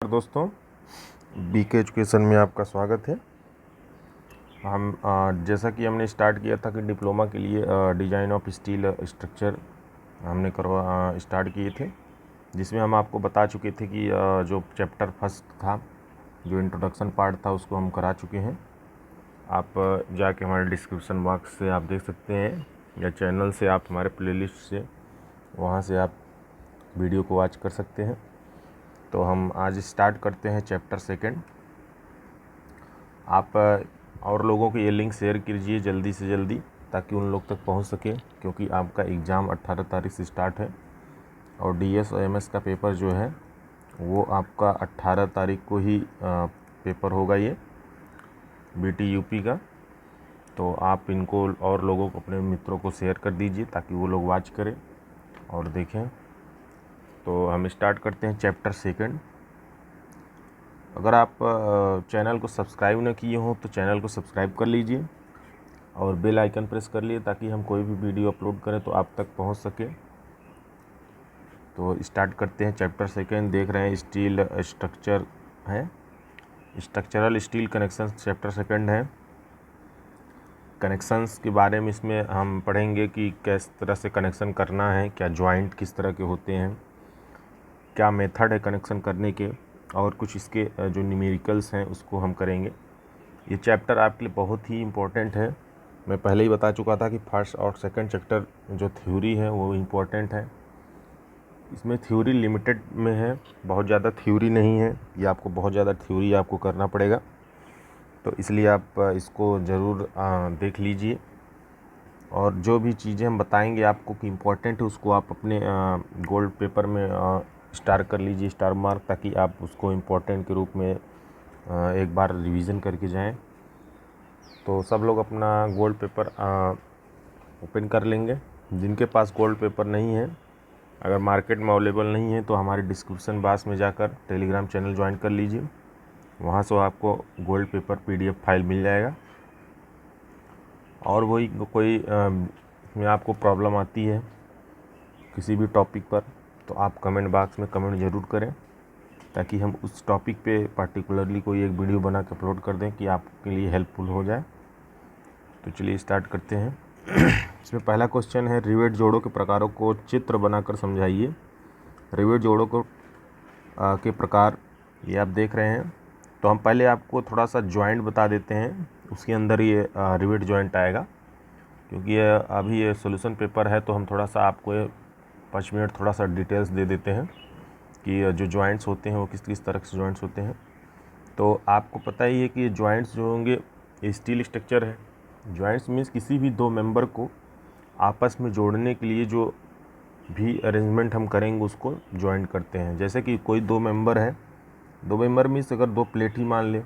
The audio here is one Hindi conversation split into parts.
दोस्तों, बीके एजुकेशन में आपका स्वागत है। हम जैसा कि हमने स्टार्ट किया था कि डिप्लोमा के लिए डिज़ाइन ऑफ स्टील स्ट्रक्चर हमने स्टार्ट किए थे, जिसमें हम आपको बता चुके थे कि जो चैप्टर फर्स्ट था, जो इंट्रोडक्शन पार्ट था, उसको हम करा चुके हैं। आप जाके हमारे डिस्क्रिप्शन बॉक्स से आप देख सकते हैं, या चैनल से आप हमारे प्लेलिस्ट से वहाँ से आप वीडियो को वॉच कर सकते हैं। तो हम आज स्टार्ट करते हैं चैप्टर सेकंड। आप और लोगों को ये लिंक शेयर कीजिए जल्दी से जल्दी, ताकि उन लोग तक पहुंच सके, क्योंकि आपका एग्ज़ाम 18 तारीख से स्टार्ट है और डीएस और एमएस का पेपर जो है वो आपका 18 तारीख को ही पेपर होगा, ये बीटी यूपी का। तो आप इनको और लोगों को, अपने मित्रों को शेयर कर दीजिए ताकि वो लोग वॉच करें और देखें। तो हम स्टार्ट करते हैं चैप्टर सेकंड। अगर आप चैनल को सब्सक्राइब न किए हों तो चैनल को सब्सक्राइब कर लीजिए और बेल आइकन प्रेस कर लिए, ताकि हम कोई भी वीडियो अपलोड करें तो आप तक पहुंच सके। तो स्टार्ट करते हैं चैप्टर सेकंड। देख रहे हैं स्टील स्ट्रक्चर है, structural steel connection chapter second है। कनेक्शंस के बारे में इसमें हम पढ़ेंगे कि किस तरह से कनेक्शन करना है, क्या जॉइंट किस तरह के होते हैं, क्या मेथड है कनेक्शन करने के, और कुछ इसके जो न्यूमेरिकल्स हैं उसको हम करेंगे। ये चैप्टर आपके लिए बहुत ही इम्पोर्टेंट है। मैं पहले ही बता चुका था कि फर्स्ट और सेकंड चैप्टर जो थ्योरी है वो इम्पोर्टेंट है। इसमें थ्योरी लिमिटेड में है, बहुत ज़्यादा थ्योरी नहीं है, ये आपको बहुत ज़्यादा थ्योरी आपको करना पड़ेगा। तो इसलिए आप इसको ज़रूर देख लीजिए, और जो भी चीज़ें हम बताएंगे आपको कि इम्पोर्टेंट है उसको आप अपने गोल्ड पेपर में स्टार कर लीजिए, स्टार मार्क, ताकि आप उसको इम्पोर्टेंट के रूप में एक बार रिवीजन करके जाएं। तो सब लोग अपना गोल्ड पेपर ओपन कर लेंगे। जिनके पास गोल्ड पेपर नहीं है, अगर मार्केट में अवेलेबल नहीं है, तो हमारे डिस्क्रिप्शन बॉक्स में जाकर टेलीग्राम चैनल ज्वाइन कर लीजिए। वहाँ से आपको गोल्ड पेपर पीडीएफ फाइल मिल जाएगा। और वही कोई में आपको प्रॉब्लम आती है किसी भी टॉपिक पर, तो आप कमेंट बॉक्स में कमेंट ज़रूर करें, ताकि हम उस टॉपिक पे पर्टिकुलरली कोई एक वीडियो बना के अपलोड कर दें कि आपके लिए हेल्पफुल हो जाए। तो चलिए स्टार्ट करते हैं। इसमें पहला क्वेश्चन है, रिवेट जोड़ों के प्रकारों को चित्र बनाकर समझाइए। रिवेट जोड़ों को के प्रकार ये आप देख रहे हैं। तो हम पहले आपको थोड़ा सा जॉइंट बता देते हैं, उसके अंदर ये रिवेट जॉइंट आएगा। क्योंकि ये अभी ये सॉल्यूशन पेपर है, तो हम थोड़ा सा आपको 5 मिनट थोड़ा सा डिटेल्स दे देते हैं कि जो जॉइंट्स होते हैं वो किस किस तरह से जॉइंट्स होते हैं। तो आपको पता ही है कि ये जॉइंट्स जो होंगे, ये स्टील स्ट्रक्चर है। जॉइंट्स मीन्स किसी भी दो मेंबर को आपस में जोड़ने के लिए जो भी अरेंजमेंट हम करेंगे उसको जॉइंट करते हैं। जैसे कि कोई दो मेंबर है, दो मेंबर मीन्स अगर दो प्लेट ही मान ले,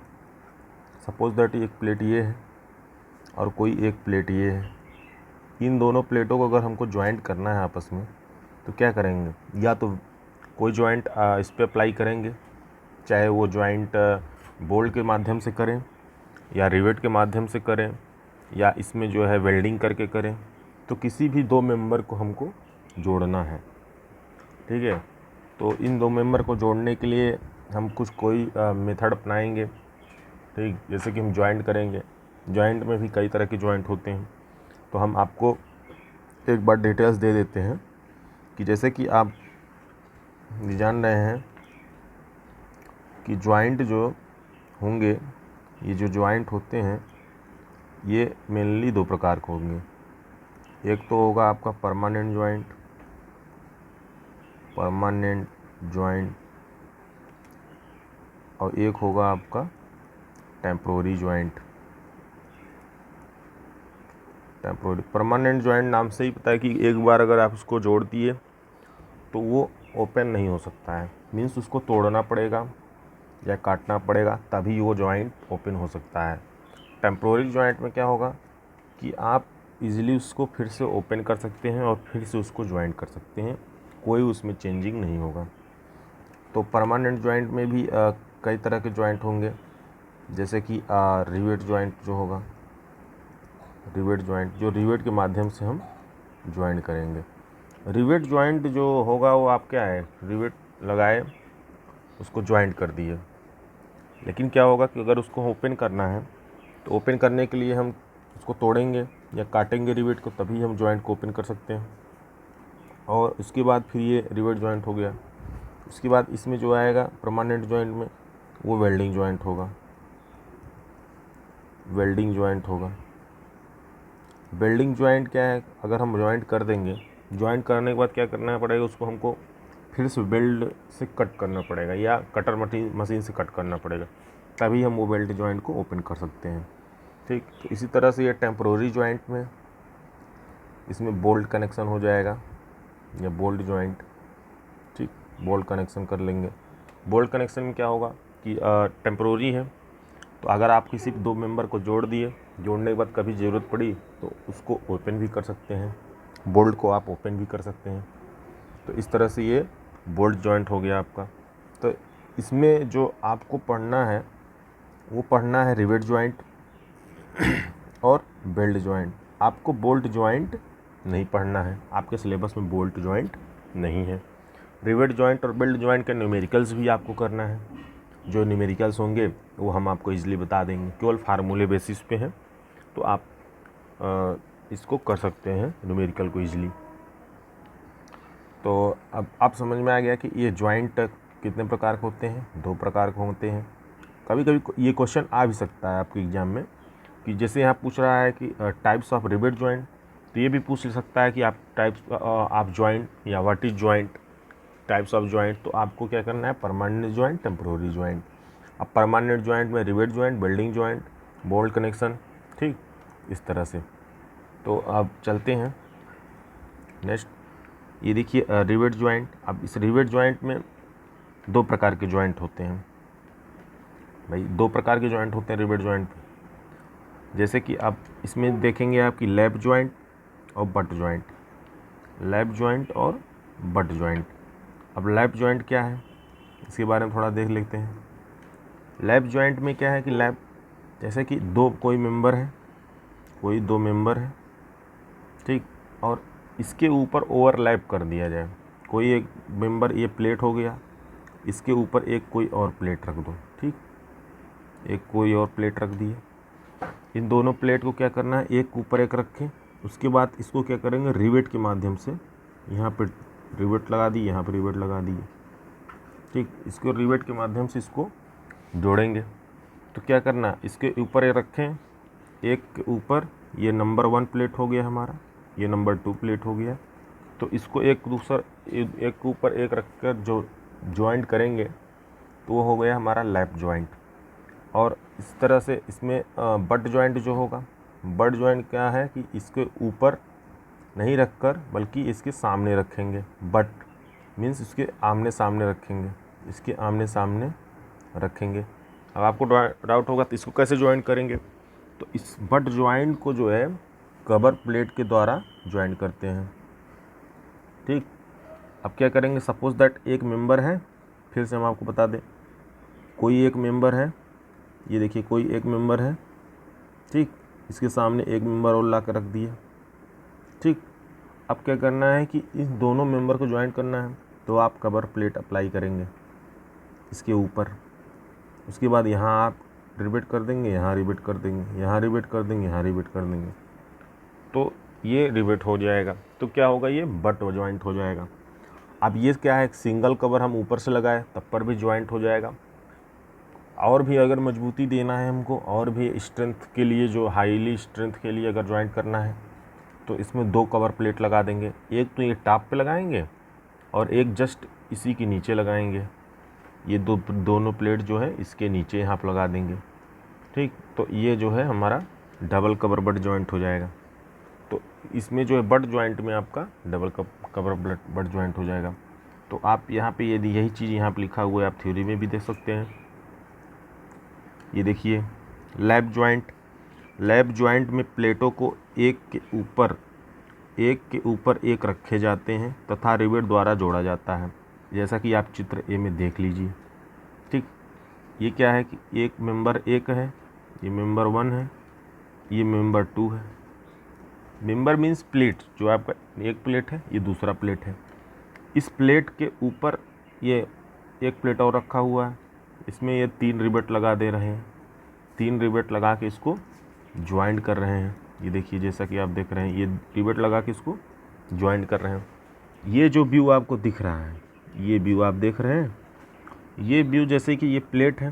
सपोज दैट एक प्लेट ये है और कोई एक प्लेट ये है। इन दोनों प्लेटों को अगर हमको जॉइंट करना है आपस में, तो क्या करेंगे, या तो कोई जॉइंट इस पर अप्लाई करेंगे, चाहे वो जॉइंट बोल्ट के माध्यम से करें या रिवेट के माध्यम से करें, या इसमें जो है वेल्डिंग करके करें। तो किसी भी दो मेंबर को हमको जोड़ना है, ठीक है। तो इन दो मेंबर को जोड़ने के लिए हम कोई मेथड अपनाएंगे, ठीक। जैसे कि हम जॉइंट करेंगे, जॉइंट में भी कई तरह के जॉइंट होते हैं। तो हम आपको एक बार डिटेल्स दे देते हैं कि जैसे कि आप जान रहे हैं कि जॉइंट जो होंगे, ये जो जॉइंट होते हैं ये मेनली दो प्रकार के होंगे। एक तो होगा आपका परमानेंट जॉइंट, और एक होगा आपका टेम्पोररी जॉइंट। परमानेंट जॉइंट नाम से ही पता है कि एक बार अगर आप उसको जोड़ दिए तो वो ओपन नहीं हो सकता है, मीन्स उसको तोड़ना पड़ेगा या काटना पड़ेगा, तभी वो जॉइंट ओपन हो सकता है। टेम्पोररी जॉइंट में क्या होगा कि आप इजीली उसको फिर से ओपन कर सकते हैं और फिर से उसको जॉइंट कर सकते हैं, कोई उसमें चेंजिंग नहीं होगा। तो परमानेंट जॉइंट में भी कई तरह के जॉइंट होंगे, जैसे कि रिवेट जॉइंट जो होगा, रिवेट जॉइंट जो रिवेट के माध्यम से हम जॉइंट करेंगे। रिवेट जॉइंट जो होगा वो आप क्या है, रिवेट लगाए उसको ज्वाइंट कर दिए। लेकिन क्या होगा कि अगर उसको ओपन करना है तो ओपन करने के लिए हम उसको तोड़ेंगे या काटेंगे रिवेट को, तभी हम ज्वाइंट को ओपन कर सकते हैं। और उसके बाद फिर ये रिवेट ज्वाइंट हो गया। उसके बाद इसमें जो आएगा परमानेंट ज्वाइंट में, वो वेल्डिंग ज्वाइंट होगा। वेल्डिंग ज्वाइंट होगा। वेल्डिंग ज्वाइंट क्या है, अगर हम ज्वाइंट कर देंगे, ज्वाइंट करने के बाद क्या करना पड़ेगा, उसको हमको फिर से वेल्ड से कट करना पड़ेगा या कटर मशीन से कट करना पड़ेगा, तभी हम वो वेल्ड ज्वाइंट को ओपन कर सकते हैं। ठीक, तो इसी तरह से ये टेम्परोरी ज्वाइंट में इसमें बोल्ट कनेक्शन हो जाएगा या बोल्ट ज्वाइंट। ठीक, बोल्ट कनेक्शन कर लेंगे। बोल्ट कनेक्शन में क्या होगा कि टेम्परोरी है, तो अगर आप किसी 2 मेंबर को जोड़ दिए, जोड़ने के बाद कभी ज़रूरत पड़ी तो उसको ओपन भी कर सकते हैं, बोल्ट को आप ओपन भी कर सकते हैं। तो इस तरह से ये बोल्ट जॉइंट हो गया आपका। तो इसमें जो आपको पढ़ना है वो पढ़ना है रिवेट जॉइंट और बेल्ट जॉइंट। आपको बोल्ट जॉइंट नहीं पढ़ना है, आपके सिलेबस में बोल्ट जॉइंट नहीं है। रिवेट जॉइंट और बेल्ट जॉइंट के न्यूमेरिकल्स भी आपको करना है। जो न्यूमेरिकल्स होंगे वो हम आपको इजीली बता देंगे, केवल फार्मूले बेसिस पे हैं, तो आप इसको कर सकते हैं न्यूमेरिकल को इजीली। तो अब आप समझ में आ गया कि ये जॉइंट कितने प्रकार के होते हैं। 2 प्रकार के होते हैं। कभी कभी ये क्वेश्चन आ भी सकता है आपके एग्ज़ाम में कि जैसे यहाँ पूछ रहा है कि टाइप्स ऑफ रिवेट जॉइंट, तो ये भी पूछ सकता है कि आप टाइप्स ऑफ जॉइंट या what is joint, types of joint. तो आपको क्या करना है, परमानेंट जॉइंट, टेम्पररी जॉइंट। अब परमानेंट जॉइंट में rivet joint, welding joint, bolt connection, ठीक, इस तरह से। तो अब चलते हैं नेक्स्ट। ये देखिए रिवेट जॉइंट। अब इस रिवेट जॉइंट में 2 प्रकार के जॉइंट होते हैं भाई, 2 प्रकार के जॉइंट होते हैं रिवेट जॉइंट पे। जैसे कि आप इसमें देखेंगे आपकी लैप जॉइंट और बट जॉइंट, लैप जॉइंट और बट जॉइंट। अब लैप जॉइंट क्या है, इसके बारे में थोड़ा देख लेते हैं। लैप जॉइंट में क्या है कि लैप, जैसे कि कोई मेंबर है, कोई 2 मेंबर है, ठीक, और इसके ऊपर ओवरलैप कर दिया जाए। कोई एक मेंबर, ये प्लेट हो गया, इसके ऊपर एक कोई और प्लेट रख दो, ठीक, एक कोई और प्लेट रख दी है। इन दोनों प्लेट को क्या करना है, एक ऊपर एक रखें। उसके बाद इसको क्या करेंगे, रिवेट के माध्यम से यहाँ पे रिवेट लगा दी, यहाँ पे रिवेट लगा दी, ठीक, इसको रिवेट के माध्यम से इसको जोड़ेंगे। तो क्या करना, इसके ऊपर ये रखें, एक के ऊपर ये नंबर 1 प्लेट हो गया हमारा, ये नंबर 2 प्लेट हो गया। तो इसको एक के ऊपर एक रखकर जो जॉइंट करेंगे तो वो हो गया हमारा लैप जॉइंट। और इस तरह से इसमें बट जॉइंट जो होगा, बट जॉइंट क्या है कि इसके ऊपर नहीं रखकर बल्कि इसके सामने रखेंगे। बट मीन्स इसके आमने सामने रखेंगे, इसके आमने सामने रखेंगे। अब आपको डाउट होगा तो इसको कैसे ज्वाइन करेंगे, तो इस बट ज्वाइंट को जो है कवर प्लेट के द्वारा ज्वाइन करते हैं, ठीक। अब क्या करेंगे, सपोज दैट एक मेंबर है, फिर से हम आपको बता दें, कोई एक मेंबर है, ये देखिए कोई एक मेंबर है, ठीक, इसके सामने एक मेंबर और ला कर रख दिया, ठीक। अब क्या करना है कि इस दोनों मेंबर को ज्वाइन करना है, तो आप कवर प्लेट अप्लाई करेंगे इसके ऊपर। उसके बाद यहाँ आप रिवेट कर देंगे, यहाँ रिवेट कर देंगे, यहाँ रिवेट कर देंगे, यहाँ रिवेट कर देंगे, तो ये रिवेट हो जाएगा। तो क्या होगा, ये बट ज्वाइंट हो जाएगा। अब ये क्या है, सिंगल कवर हम ऊपर से लगाए तब पर भी ज्वाइंट हो जाएगा। और भी अगर मजबूती देना है हमको, और भी स्ट्रेंथ के लिए, जो हाईली स्ट्रेंथ के लिए अगर ज्वाइंट करना है, तो इसमें 2 कवर प्लेट लगा देंगे। एक तो ये टॉप पे लगाएंगे और एक जस्ट इसी के नीचे लगाएंगे। ये दोनों प्लेट जो है इसके नीचे यहाँ पर लगा देंगे, ठीक। तो ये जो है हमारा डबल कवर बट जॉइंट हो जाएगा। तो इसमें जो है बट जॉइंट में आपका डबल कवर बट जॉइंट हो जाएगा। तो आप यहाँ पे यदि यही चीज़ यहाँ पे लिखा हुआ है, आप थ्योरी में भी देख सकते हैं। ये देखिए लैप जॉइंट, लैप जॉइंट में प्लेटों को एक के ऊपर एक रखे जाते हैं तथा रिवेट द्वारा जोड़ा जाता है, जैसा कि आप चित्र ए में देख लीजिए, ठीक। ये क्या है कि एक मेंबर 1 है, ये मेंबर 1 है, ये मेंबर 2 है। मेंबर मीन्स प्लेट, जो आपका एक प्लेट है, ये दूसरा प्लेट है। इस प्लेट के ऊपर ये एक प्लेट और रखा हुआ है, इसमें ये 3 रिवेट लगा दे रहे हैं, 3 रिवेट लगा के इसको ज्वाइंट कर रहे हैं। ये देखिए जैसा कि आप देख रहे हैं, ये रिवेट लगा के इसको ज्वाइंट कर रहे हैं। ये जो व्यू आपको दिख रहा है, ये व्यू आप देख रहे हैं, ये व्यू जैसे कि ये प्लेट है,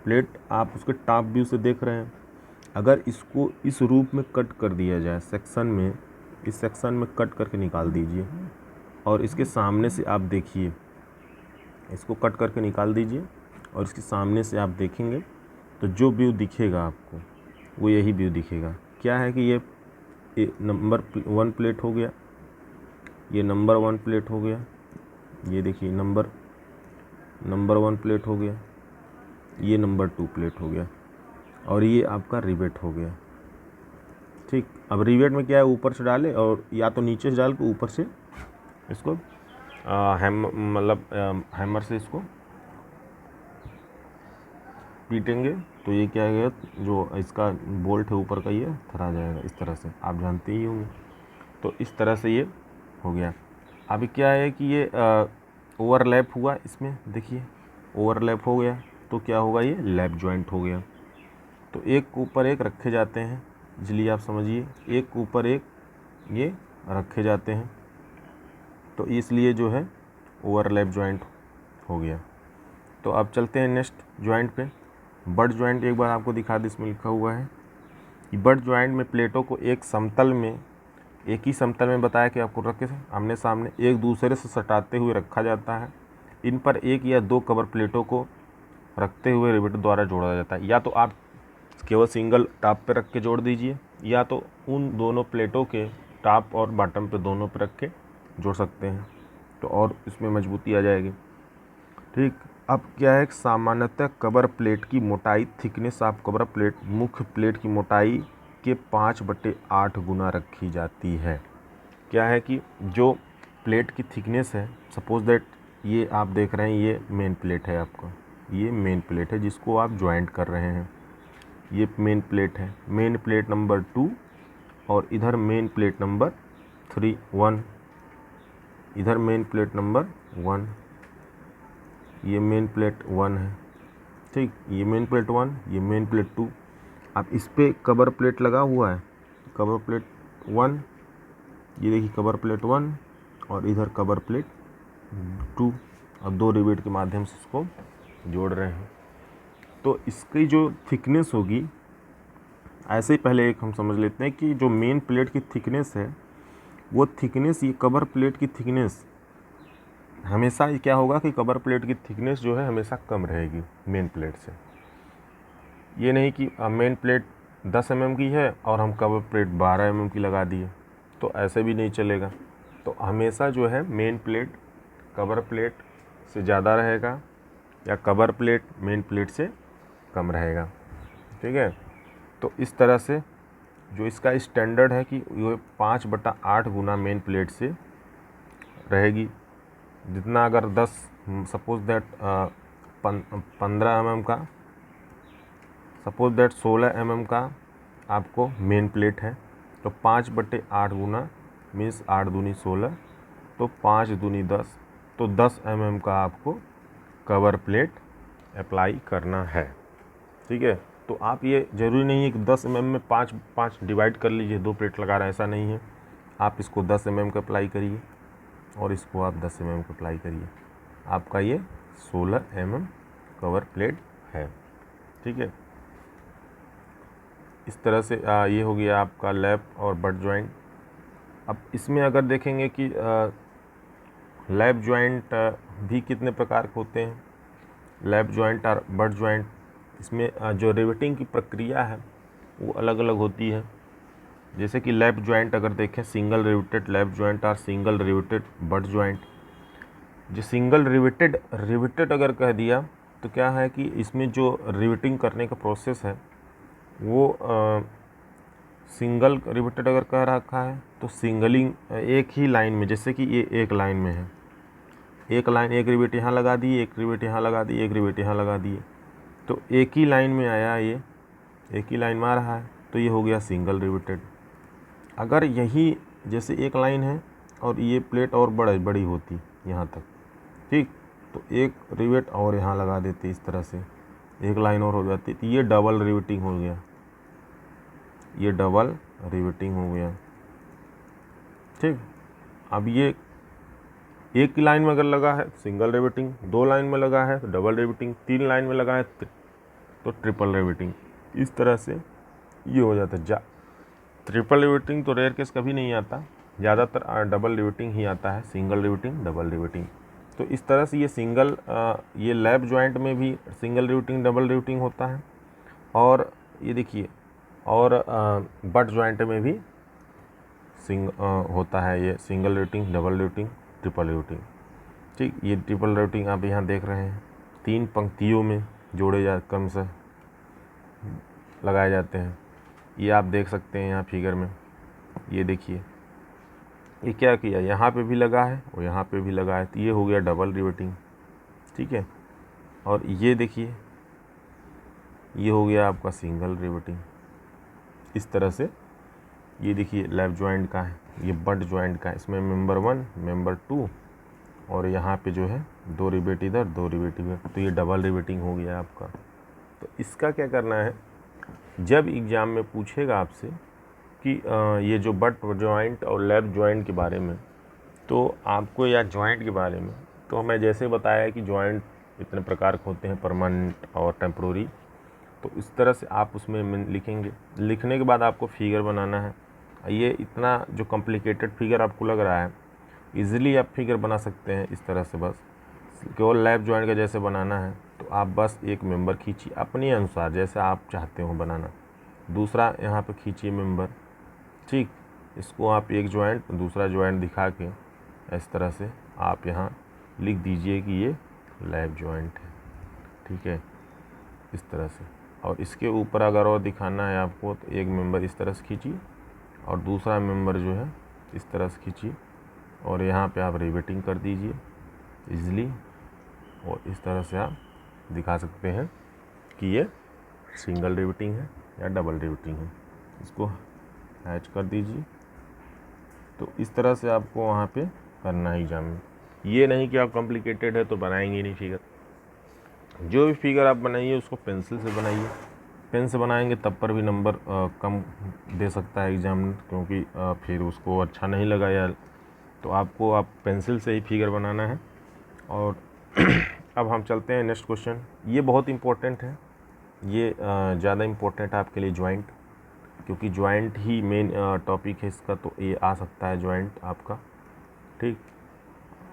प्लेट आप उसके टॉप व्यू से देख रहे हैं। अगर इसको इस रूप में कट कर दिया जाए सेक्शन में, इस सेक्शन में कट करके निकाल दीजिए और इसके सामने से आप देखिए, इसको कट करके निकाल दीजिए और इसके सामने से आप देखेंगे तो जो व्यू दिखेगा आपको वो यही व्यू दिखेगा। क्या है कि ये नंबर 1 प्लेट हो गया, ये नंबर 1 प्लेट हो गया, ये देखिए नंबर 1 प्लेट हो गया, ये नंबर 2 प्लेट हो गया और ये आपका रिवेट हो गया। ठीक, अब रिवेट में क्या है, ऊपर से डाले और या तो नीचे से डाल के ऊपर से इसको हैमर से इसको पीटेंगे तो ये क्या है, जो इसका बोल्ट है ऊपर का ये थरा जाएगा इस तरह से, आप जानते ही होंगे। तो इस तरह से ये हो गया। अभी क्या है कि ये ओवरलैप हुआ, इसमें देखिए ओवरलैप हो गया तो क्या होगा, ये लैप जॉइंट हो गया। तो एक ऊपर एक रखे जाते हैं, इसलिए आप समझिए एक ऊपर एक ये रखे जाते हैं, तो इसलिए जो है ओवरलैप जॉइंट हो गया। तो अब चलते हैं नेक्स्ट जॉइंट पे। बट जॉइंट एक बार आपको दिखा दी, इसमें लिखा हुआ है कि बट जॉइंट में प्लेटों को एक ही समतल में बताया कि आपको रखे आमने सामने एक दूसरे से सटाते हुए रखा जाता है। इन पर एक या दो कवर प्लेटों को रखते हुए रिवेट द्वारा जोड़ा जाता है। या तो आप केवल सिंगल टॉप पे रख के जोड़ दीजिए, या तो उन दोनों प्लेटों के टॉप और बॉटम पे दोनों पे रख के जोड़ सकते हैं, तो और इसमें मजबूती आ जाएगी। ठीक, अब क्या है, सामान्यतः कवर प्लेट की मोटाई थिकनेस ऑफ कवर प्लेट मुख्य प्लेट की मोटाई के 5/8 गुना रखी जाती है। क्या है कि जो प्लेट की थिकनेस है, सपोज दैट ये आप देख रहे हैं, ये मेन प्लेट है आपका, ये मेन प्लेट है जिसको आप ज्वाइंट कर रहे हैं, ये मेन प्लेट है, मेन प्लेट नंबर 2 और इधर मेन प्लेट नंबर 1, इधर मेन प्लेट नंबर 1, ये मेन प्लेट 1 है। ठीक, ये मेन प्लेट 1, ये मेन प्लेट 2। अब इस पे कवर प्लेट लगा हुआ है, कवर प्लेट 1, ये देखिए कवर प्लेट 1 और इधर कवर प्लेट 2, अब 2 रिवेट के माध्यम से इसको जोड़ रहे हैं। तो इसकी जो थिकनेस होगी, ऐसे ही पहले एक हम समझ लेते हैं कि जो मेन प्लेट की थिकनेस है, वो थिकनेस, ये कवर प्लेट की थिकनेस हमेशा क्या होगा कि कवर प्लेट की थिकनेस जो है हमेशा कम रहेगी मेन प्लेट से। ये नहीं कि मेन प्लेट 10 mm की है और हम कवर प्लेट 12 mm की लगा दिए, तो ऐसे भी नहीं चलेगा। तो हमेशा जो है मेन प्लेट कवर प्लेट से ज़्यादा रहेगा या कवर प्लेट मेन प्लेट से कम रहेगा। ठीक है, तो इस तरह से जो इसका स्टैंडर्ड है कि ये 5/8 गुना मेन प्लेट से रहेगी। जितना अगर 10 सपोज दैट 15 mm का, सपोज दैट 16 mm का आपको मेन प्लेट है, तो 5/8 गुना मीन्स 8 दूनी 16, तो 5 दूनी 10, तो 10 mm का आपको कवर प्लेट अप्लाई करना है। ठीक है, तो आप ये ज़रूरी नहीं है कि 10 mm में 5 डिवाइड कर लीजिए, 2 प्लेट लगा रहे हैं, ऐसा नहीं है। आप इसको 10 mm का अप्लाई करिए और इसको आप 10 mm का अप्लाई करिए, आपका ये 16 mm कवर प्लेट है। ठीक है, इस तरह से ये हो गया आपका लैप और बट जॉइंट। अब इसमें अगर देखेंगे कि लैप जॉइंट भी कितने प्रकार के होते हैं, लैप जॉइंट और बट जॉइंट, इसमें जो रिवेटिंग की प्रक्रिया है वो अलग अलग होती है। जैसे कि लैप जॉइंट अगर देखें, सिंगल रिवेटेड लैप जॉइंट और सिंगल रिवेटेड बट जॉइंट। जो सिंगल रिवेटेड अगर कह दिया तो क्या है कि इसमें जो रिवेटिंग करने का प्रोसेस है वो सिंगल रिवेटेड अगर कह रखा है तो सिंगलिंग एक ही लाइन में, जैसे कि ये एक लाइन में है, एक लाइन, एक रिवेट यहाँ लगा दी, एक रिवेट यहाँ लगा दी, एक रिवेट यहाँ लगा दिए, तो एक ही लाइन में आया, ये एक ही लाइन में आ रहा है, तो ये हो गया सिंगल रिवेटेड। अगर यही जैसे एक लाइन है और ये प्लेट और बड़ी होती यहाँ तक, ठीक, तो एक रिवेट और यहाँ लगा देते इस तरह से, एक लाइन और हो जाती। तो ये डबल रिवेटिंग हो गया, ये डबल रिवेटिंग हो गया। ठीक, अब ये एक लाइन में अगर लगा है सिंगल रिवेटिंग, 2 लाइन में लगा है तो डबल रिवेटिंग, 3 लाइन में लगा है तो ट्रिपल रिवेटिंग। इस तरह से ये हो जाता है। ट्रिपल रिवेटिंग तो रेयर केस कभी नहीं आता, ज़्यादातर डबल रिवेटिंग ही आता है, सिंगल रिवेटिंग डबल रिवेटिंग। तो इस तरह से ये सिंगल ये लैप जॉइंट में भी सिंगल रिवेटिंग डबल रिवेटिंग होता है, और ये देखिए और बट जॉइंट में भी होता है ये single riveting double riveting triple riveting. ठीक, ये ट्रिपल रिवेटिंग आप यहाँ देख रहे हैं, 3 पंक्तियों में जोड़े क्रम से लगाए जाते हैं। ये आप देख सकते हैं यहाँ फिगर में, ये देखिए ये क्या किया, यहाँ पे भी लगा है और यहाँ पे भी लगा है, तो ये हो गया डबल रिवेटिंग। ठीक है, और ये देखिए ये हो गया आपका सिंगल रिवेटिंग। इस तरह से ये देखिए लैप जॉइंट का है, ये बट जॉइंट का है, इसमें मेंबर 1 मेंबर 2 और यहाँ पे जो है 2 रिवेट इधर 2 रिवेट इधर, तो ये डबल रिवेटिंग हो गया आपका। तो इसका क्या करना है, जब एग्ज़ाम में पूछेगा आपसे कि ये जो बट जॉइंट और लैप जॉइंट के बारे में, तो आपको या जॉइंट के बारे में, तो मैं जैसे बताया कि जॉइंट इतने प्रकार के होते हैं, परमानेंट और टेम्प्रोरी, तो इस तरह से आप उसमें लिखेंगे। लिखने के बाद आपको फिगर बनाना है। ये इतना जो कॉम्प्लिकेटेड फिगर आपको लग रहा है, इजीली आप फिगर बना सकते हैं इस तरह से, बस केवल लैप जॉइंट का जैसे बनाना है तो आप बस एक मेंबर खींचिए अपने अनुसार जैसे आप चाहते हो बनाना, दूसरा यहाँ पे खींचिए मेंबर। ठीक, इसको आप एक जॉइंट दूसरा जॉइंट दिखा के इस तरह से आप यहाँ लिख दीजिए कि ये लैप जॉइंट है। ठीक है, इस तरह से, और इसके ऊपर अगर और दिखाना है आपको तो एक मेंबर इस तरह से खींचिए और दूसरा मेंबर जो है इस तरह से खींचिए और यहाँ पे आप रिवेटिंग कर दीजिए इजीली, और इस तरह से आप दिखा सकते हैं कि ये सिंगल रिवेटिंग है या डबल रिवेटिंग है। इसको हैच कर दीजिए। तो इस तरह से आपको वहाँ पे करना है एग्जाम में। ये नहीं कि आप कॉम्प्लिकेटेड है तो बनाएंगे नहीं फिगर। जो भी फिगर आप बनाइए उसको पेंसिल से बनाइए, पेन से बनाएंगे तब पर भी नंबर कम दे सकता है एग्जाम, क्योंकि फिर उसको अच्छा नहीं लगा यार, तो आपको आप पेंसिल से ही फिगर बनाना है। और अब हम चलते हैं नेक्स्ट क्वेश्चन। ये बहुत इम्पोर्टेंट है, ये ज़्यादा इम्पोर्टेंट है आपके लिए जॉइंट, क्योंकि जॉइंट ही मेन टॉपिक है इसका, तो ये आ सकता है जॉइंट आपका। ठीक,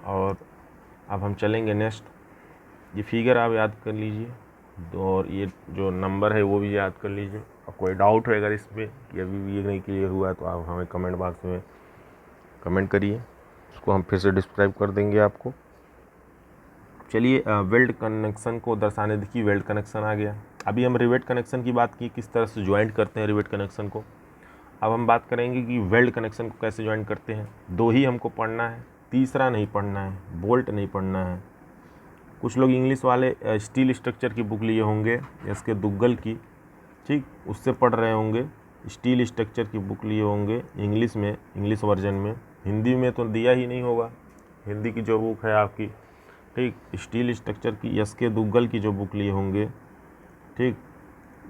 और अब हम चलेंगे नेक्स्ट। ये फिगर आप याद कर लीजिए, और ये जो नंबर है वो भी याद कर लीजिए। और कोई डाउट है अगर इसमें कि अभी भी ये नहीं क्लियर हुआ है तो आप हमें कमेंट बॉक्स में कमेंट करिए, उसको हम फिर से डिस्क्राइब कर देंगे आपको। चलिए वेल्ड कनेक्शन को दर्शाने, देखिए वेल्ड कनेक्शन आ गया। अभी हम रिवेट कनेक्शन की बात की, किस तरह से ज्वाइंट करते हैं रिवेट कनेक्शन को। अब हम बात करेंगे कि वेल्ड कनेक्शन को कैसे ज्वाइंट करते हैं। 2 ही हमको पढ़ना है, तीसरा नहीं पढ़ना है, बोल्ट नहीं पढ़ना है। कुछ लोग इंग्लिश वाले स्टील स्ट्रक्चर की बुक लिए होंगे, इसके दुग्गल की, ठीक, उससे पढ़ रहे होंगे। स्टील स्ट्रक्चर की बुक लिए होंगे इंग्लिश में, इंग्लिश वर्जन में। हिंदी में तो दिया ही नहीं होगा, हिंदी की जो बुक है आपकी, ठीक, स्टील स्ट्रक्चर की एस.के. दुग्गल की जो बुक लिए होंगे, ठीक,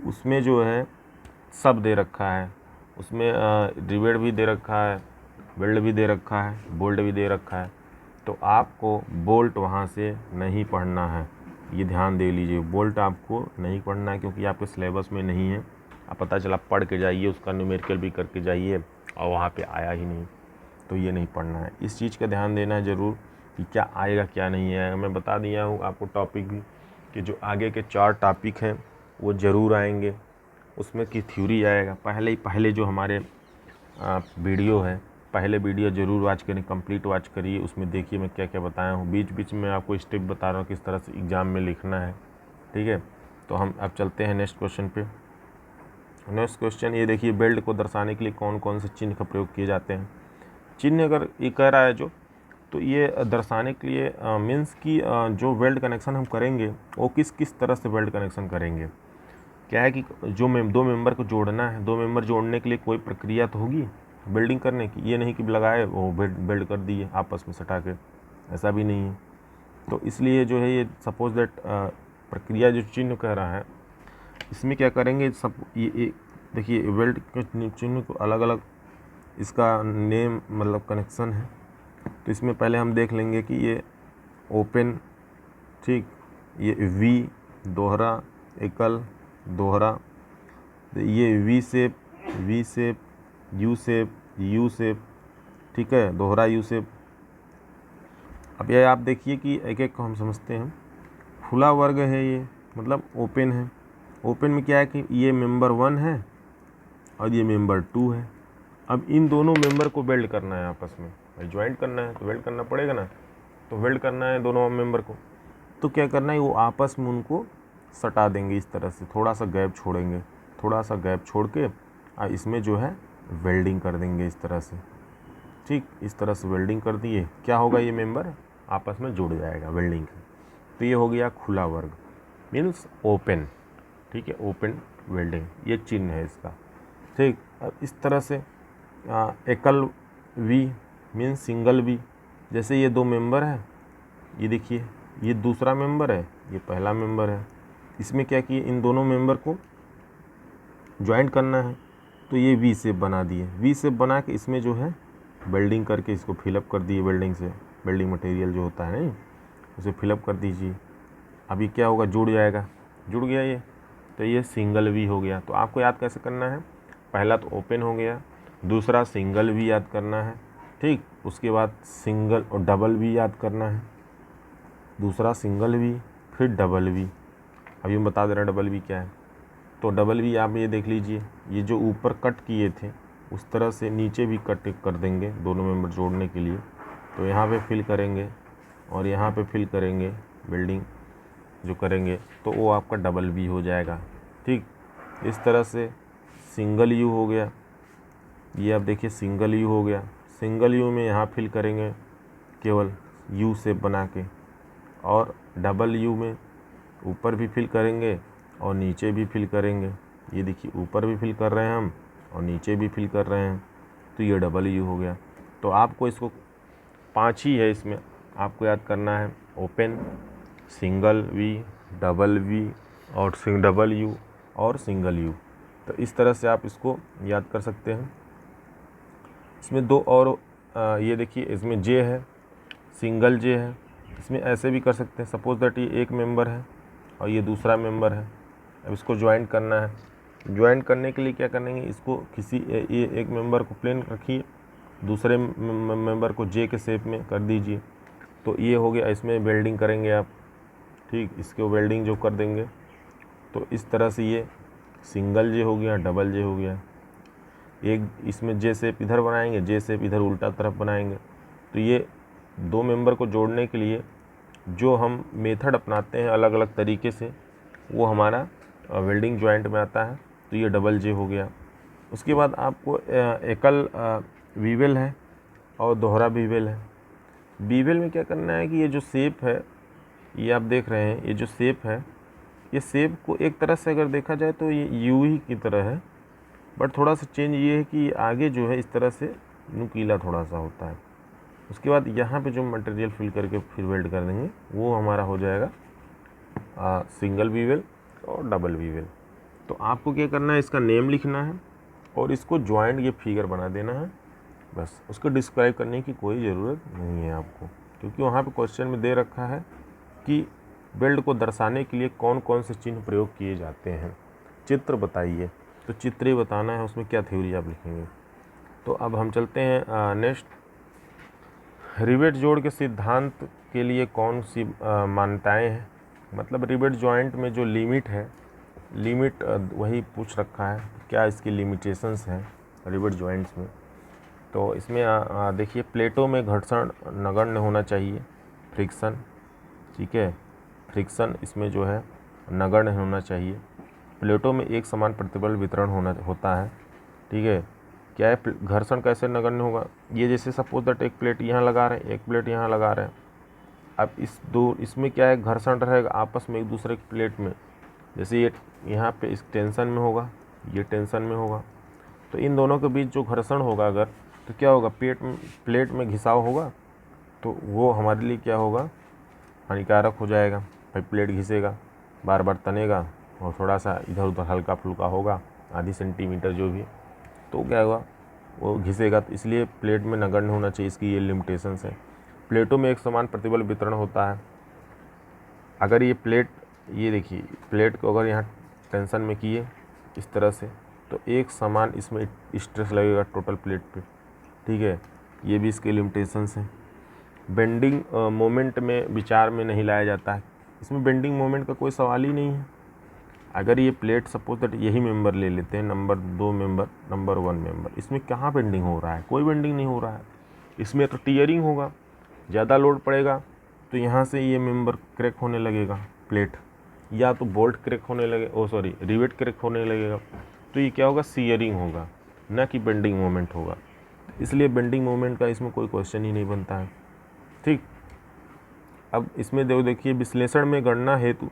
उसमें जो है सब दे रखा है। उसमें रिवेट भी दे रखा है, वेल्ड भी दे रखा है, बोल्ट भी दे रखा है। तो आपको बोल्ट वहाँ से नहीं पढ़ना है, ये ध्यान दे लीजिए। बोल्ट आपको नहीं पढ़ना है क्योंकि आपके सिलेबस में नहीं है। आप पता चला पढ़ के जाइए, उसका न्यूमेरिकल भी करके जाइए और वहाँ पे आया ही नहीं, तो ये नहीं पढ़ना है। इस चीज़ का ध्यान देना है ज़रूर कि क्या आएगा क्या नहीं आएगा। मैं बता दिया हूँ आपको टॉपिक भी कि जो आगे के 4 टॉपिक हैं वो ज़रूर आएंगे, उसमें की थ्योरी आएगा। पहले जो हमारे वीडियो है, पहले वीडियो ज़रूर वॉच करें, कंप्लीट वॉच करिए, उसमें देखिए मैं क्या क्या बताया हूँ। बीच बीच में आपको स्टेप बता रहा हूँ किस तरह से एग्ज़ाम में लिखना है, ठीक है। तो हम अब चलते हैं नेक्स्ट क्वेश्चन पे। नेक्स्ट क्वेश्चन ये देखिए, बेल्ट को दर्शाने के लिए कौन कौन से चिन्ह का प्रयोग किए जाते हैं। चिन्ह अगर ये कह रहा है जो, तो ये दर्शाने के लिए मीन्स कि जो वेल्ड कनेक्शन हम करेंगे वो किस किस तरह से वेल्ड कनेक्शन करेंगे। क्या है कि जो 2 मेंबर को जोड़ना है, 2 मेंबर जोड़ने के लिए कोई प्रक्रिया तो होगी बिल्डिंग करने की। ये नहीं कि लगाए वो बेल्ड कर दिए आपस में सटा के, ऐसा भी नहीं है। तो इसलिए जो है ये सपोज दैट प्रक्रिया जो चिन्ह कह रहा है, इसमें क्या करेंगे, सब ये देखिए वेल्ड के चिन्ह को अलग अलग इसका नेम मतलब कनेक्शन है। तो इसमें पहले हम देख लेंगे कि ये ओपन, ठीक, ये वी दोहरा एकल दोहरा, ये वी शेप यू शेप, ठीक है, दोहरा यू शेप। अब ये आप देखिए कि एक एक को हम समझते हैं। खुला वर्ग है ये, मतलब ओपन है। ओपन में क्या है कि ये मेंबर 1 है और ये मेंबर 2 है। अब इन दोनों मेंबर को वेल्ड करना है आपस में, भाई ज्वाइंट करना है तो वेल्ड करना पड़ेगा ना। तो वेल्ड करना है दोनों मेंबर को, तो क्या करना है, वो आपस में उनको सटा देंगे इस तरह से, थोड़ा सा गैप छोड़ेंगे, थोड़ा सा गैप छोड़ के इसमें जो है वेल्डिंग कर देंगे इस तरह से, ठीक, इस तरह से वेल्डिंग कर दिए, क्या होगा, ये मेंबर आपस में जुड़ जाएगा वेल्डिंग से। तो ये हो गया खुला वर्ग मीन्स ओपन, ठीक है, ओपन वेल्डिंग, ये चिन्ह है इसका, ठीक। अब इस तरह से एकल वी मीन्स सिंगल वी, जैसे ये दो मेंबर है, ये देखिए ये दूसरा मेंबर है, ये पहला मेंबर है, इसमें क्या किए, इन दोनों मेंबर को ज्वाइंट करना है, तो ये वी शेप बना दिए। वी शेप बना के इसमें जो है वेल्डिंग करके इसको फिलअप कर दिए वेल्डिंग से, वेल्डिंग मटेरियल जो होता है नहीं, उसे फिलअप कर दीजिए। अभी क्या होगा, जुड़ जाएगा, जुड़ गया ये, तो ये सिंगल वी हो गया। तो आपको याद कैसे करना है, पहला तो ओपन हो गया, दूसरा सिंगल वी याद करना है, ठीक, उसके बाद सिंगल और डबल वी याद करना है, दूसरा सिंगल वी फिर डबल वी। अभी हम बता दे रहे हैं डबल वी क्या है। तो डबल वी आप ये देख लीजिए, ये जो ऊपर कट किए थे उस तरह से नीचे भी कट कर देंगे दोनों मेंबर जोड़ने के लिए। तो यहाँ पे फिल करेंगे और यहाँ पे फिल करेंगे, वेल्डिंग जो करेंगे तो वो आपका डबल वी हो जाएगा, ठीक। इस तरह से सिंगल यू हो गया, ये आप देखिए सिंगल यू हो गया। सिंगल यू में यहाँ फिल करेंगे केवल यू शेप बना के, और डबल यू में ऊपर भी फिल करेंगे और नीचे भी फिल करेंगे। ये देखिए ऊपर भी फिल कर रहे हैं हम और नीचे भी फिल कर रहे हैं, तो ये डबल यू हो गया। तो आपको इसको 5 ही है, इसमें आपको याद करना है open, single V, double V और डबल यू और सिंगल यू। तो इस तरह से आप इसको याद कर सकते हैं। इसमें दो और ये देखिए इसमें जे है, सिंगल जे है, इसमें ऐसे भी कर सकते हैं। सपोज दैट ये एक मेंबर है और ये दूसरा मेंबर है, अब इसको ज्वाइंट करना है। ज्वाइंट करने के लिए क्या करेंगे, इसको किसी ये एक मेंबर को प्लेन रखिए, दूसरे मेंबर को जे के शेप में कर दीजिए, तो ये हो गया। इसमें वेल्डिंग करेंगे आप, ठीक, इसको वेल्डिंग जो कर देंगे तो इस तरह से ये सिंगल जे हो गया, डबल जे हो गया। एक इसमें जे शेप इधर बनाएंगे, जे शेप इधर उल्टा तरफ बनाएंगे। तो ये दो मेंबर को जोड़ने के लिए जो हम मेथड अपनाते हैं अलग अलग तरीके से, वो हमारा वेल्डिंग जॉइंट में आता है। तो ये डबल जे हो गया। उसके बाद आपको एकल वीवेल है और दोहरा वीवेल है। वीवेल में क्या करना है कि ये जो शेप है, ये आप देख रहे हैं, ये जो शेप है, ये शेप को एक तरह से अगर देखा जाए तो ये यू ही की तरह है, बट थोड़ा सा चेंज ये है कि आगे जो है इस तरह से नुकीला थोड़ा सा होता है। उसके बाद यहाँ पे जो मटेरियल फिल करके फिर वेल्ड कर देंगे वो हमारा हो जाएगा सिंगल वीवेल और डबल वीवेल। तो आपको क्या करना है, इसका नेम लिखना है और इसको जॉइंट ये फिगर बना देना है, बस। उसको डिस्क्राइब करने की कोई ज़रूरत नहीं है आपको, क्योंकि वहाँ पे क्वेश्चन में दे रखा है कि वेल्ड को दर्शाने के लिए कौन कौन से चिन्ह प्रयोग किए जाते हैं, चित्र बताइए। तो चित्र ही बताना है, उसमें क्या थ्योरी आप लिखेंगे। तो अब हम चलते हैं नेक्स्ट, रिवेट जोड़ के सिद्धांत के लिए कौन सी मान्यताएं हैं। मतलब रिवेट जॉइंट में जो लिमिट है, लिमिट वही पूछ रखा है, क्या इसकी लिमिटेशंस हैं रिवेट जॉइंट्स में। तो इसमें देखिए प्लेटों में घर्षण नगण्य होना चाहिए, फ्रिक्शन, ठीक है, फ्रिक्शन इसमें जो है नगण्य होना चाहिए। प्लेटों में एक समान प्रतिबल वितरण होता है, ठीक है। क्या है, घर्षण कैसे नगण्य होगा, ये जैसे सपोज दैट एक प्लेट यहाँ लगा रहे हैं, एक प्लेट यहाँ लगा रहे हैं। अब इसमें क्या है, घर्षण रहेगा आपस में एक दूसरे की प्लेट में। जैसे ये यहाँ पे इस टेंशन में होगा, ये टेंशन में होगा, तो इन दोनों के बीच जो घर्षण होगा अगर, तो क्या होगा, प्लेट में घिसाव होगा, तो वो हमारे लिए क्या होगा, हानिकारक हो जाएगा। भाई प्लेट घिसेगा, बार बार तनेगा और थोड़ा सा इधर उधर हल्का फुल्का होगा, आधी सेंटीमीटर जो भी, तो क्या होगा, वो घिसेगा। तो इसलिए प्लेट में नगण्य होना चाहिए, इसकी ये लिमिटेशंस है। प्लेटों में एक समान प्रतिबल वितरण होता है। अगर ये प्लेट, ये देखिए प्लेट को अगर यहाँ टेंशन में किए इस तरह से, तो एक समान इसमें स्ट्रेस लगेगा टोटल प्लेट पे, ठीक है। ये भी इसके लिमिटेशंस हैं। बेंडिंग मोमेंट में विचार में नहीं लाया जाता है, इसमें बेंडिंग मोमेंट का कोई सवाल ही नहीं है। अगर ये प्लेट सपोज दैट यही मेंबर ले लेते हैं, नंबर 2 मेंबर, नंबर 1 मेंबर, इसमें कहाँ बेंडिंग हो रहा है, कोई बेंडिंग नहीं हो रहा है। इसमें तो टीयरिंग होगा, ज़्यादा लोड पड़ेगा तो यहाँ से ये मेंबर क्रैक होने लगेगा प्लेट, या तो बोल्ट क्रैक होने लगे, रिवेट क्रैक होने लगेगा। तो ये क्या होगा, सीयरिंग होगा, ना कि बेंडिंग मोमेंट होगा। इसलिए बेंडिंग मोमेंट का इसमें कोई क्वेश्चन ही नहीं बनता है, ठीक। अब इसमें देखिए विश्लेषण में गणना हेतु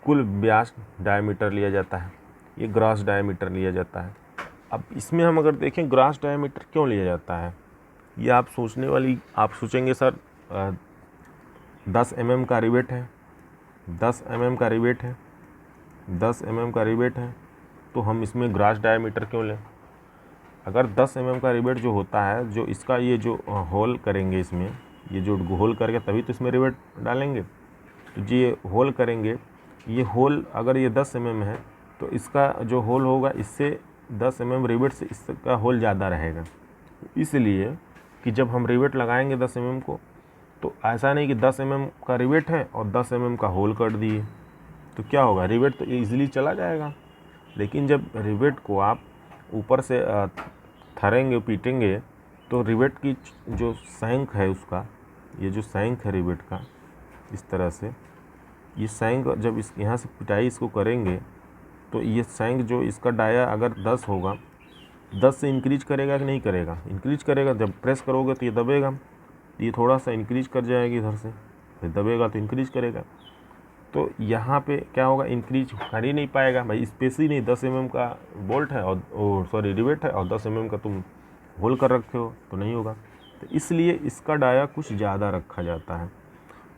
कुल व्यास डायमीटर लिया जाता है, ये ग्रॉस डायमीटर लिया जाता है। अब इसमें हम अगर देखें ग्रॉस डायमीटर क्यों लिया जाता है, ये आप सोचेंगे सर 10 mm का रिवेट है, 10 mm का रिवेट है, 10 mm का रिवेट है, तो हम इसमें ग्रॉस डायमीटर क्यों लें। अगर 10 mm का रिवेट जो होता है, जो इसका ये जो होल करेंगे इसमें, ये जो होल करके तभी तो इसमें रिवेट डालेंगे, तो ये होल करेंगे, ये होल अगर ये 10 mm है तो इसका जो होल होगा इससे 10 mm रिवेट से इसका होल ज़्यादा रहेगा। इसलिए कि जब हम रिवेट लगाएंगे 10 mm को, तो ऐसा नहीं कि 10 mm का रिवेट है और 10 mm का होल कर दिए, तो क्या होगा, रिवेट तो ईजिली चला जाएगा। लेकिन जब रिवेट को आप ऊपर से थरेंगे, पीटेंगे, तो रिवेट की जो सैंक है उसका, ये जो सैंक है रिवेट का, इस तरह से ये सैंक जब इस यहाँ से पिटाई इसको करेंगे, तो ये सैंक जो इसका डाया अगर 10 होगा, 10 से इंक्रीज करेगा कि नहीं करेगा, इंक्रीज करेगा। जब प्रेस करोगे तो ये दबेगा, ये थोड़ा सा इंक्रीज कर जाएगी इधर से, फिर दबेगा तो इंक्रीज करेगा। तो यहाँ पे क्या होगा, इंक्रीज कर ही नहीं पाएगा भाई, स्पेस ही नहीं, 10 mm का बोल्ट है और रिवेट है और 10 mm का तुम होल कर रखे हो, तो नहीं होगा। तो इसलिए इसका डाया कुछ ज़्यादा रखा जाता है।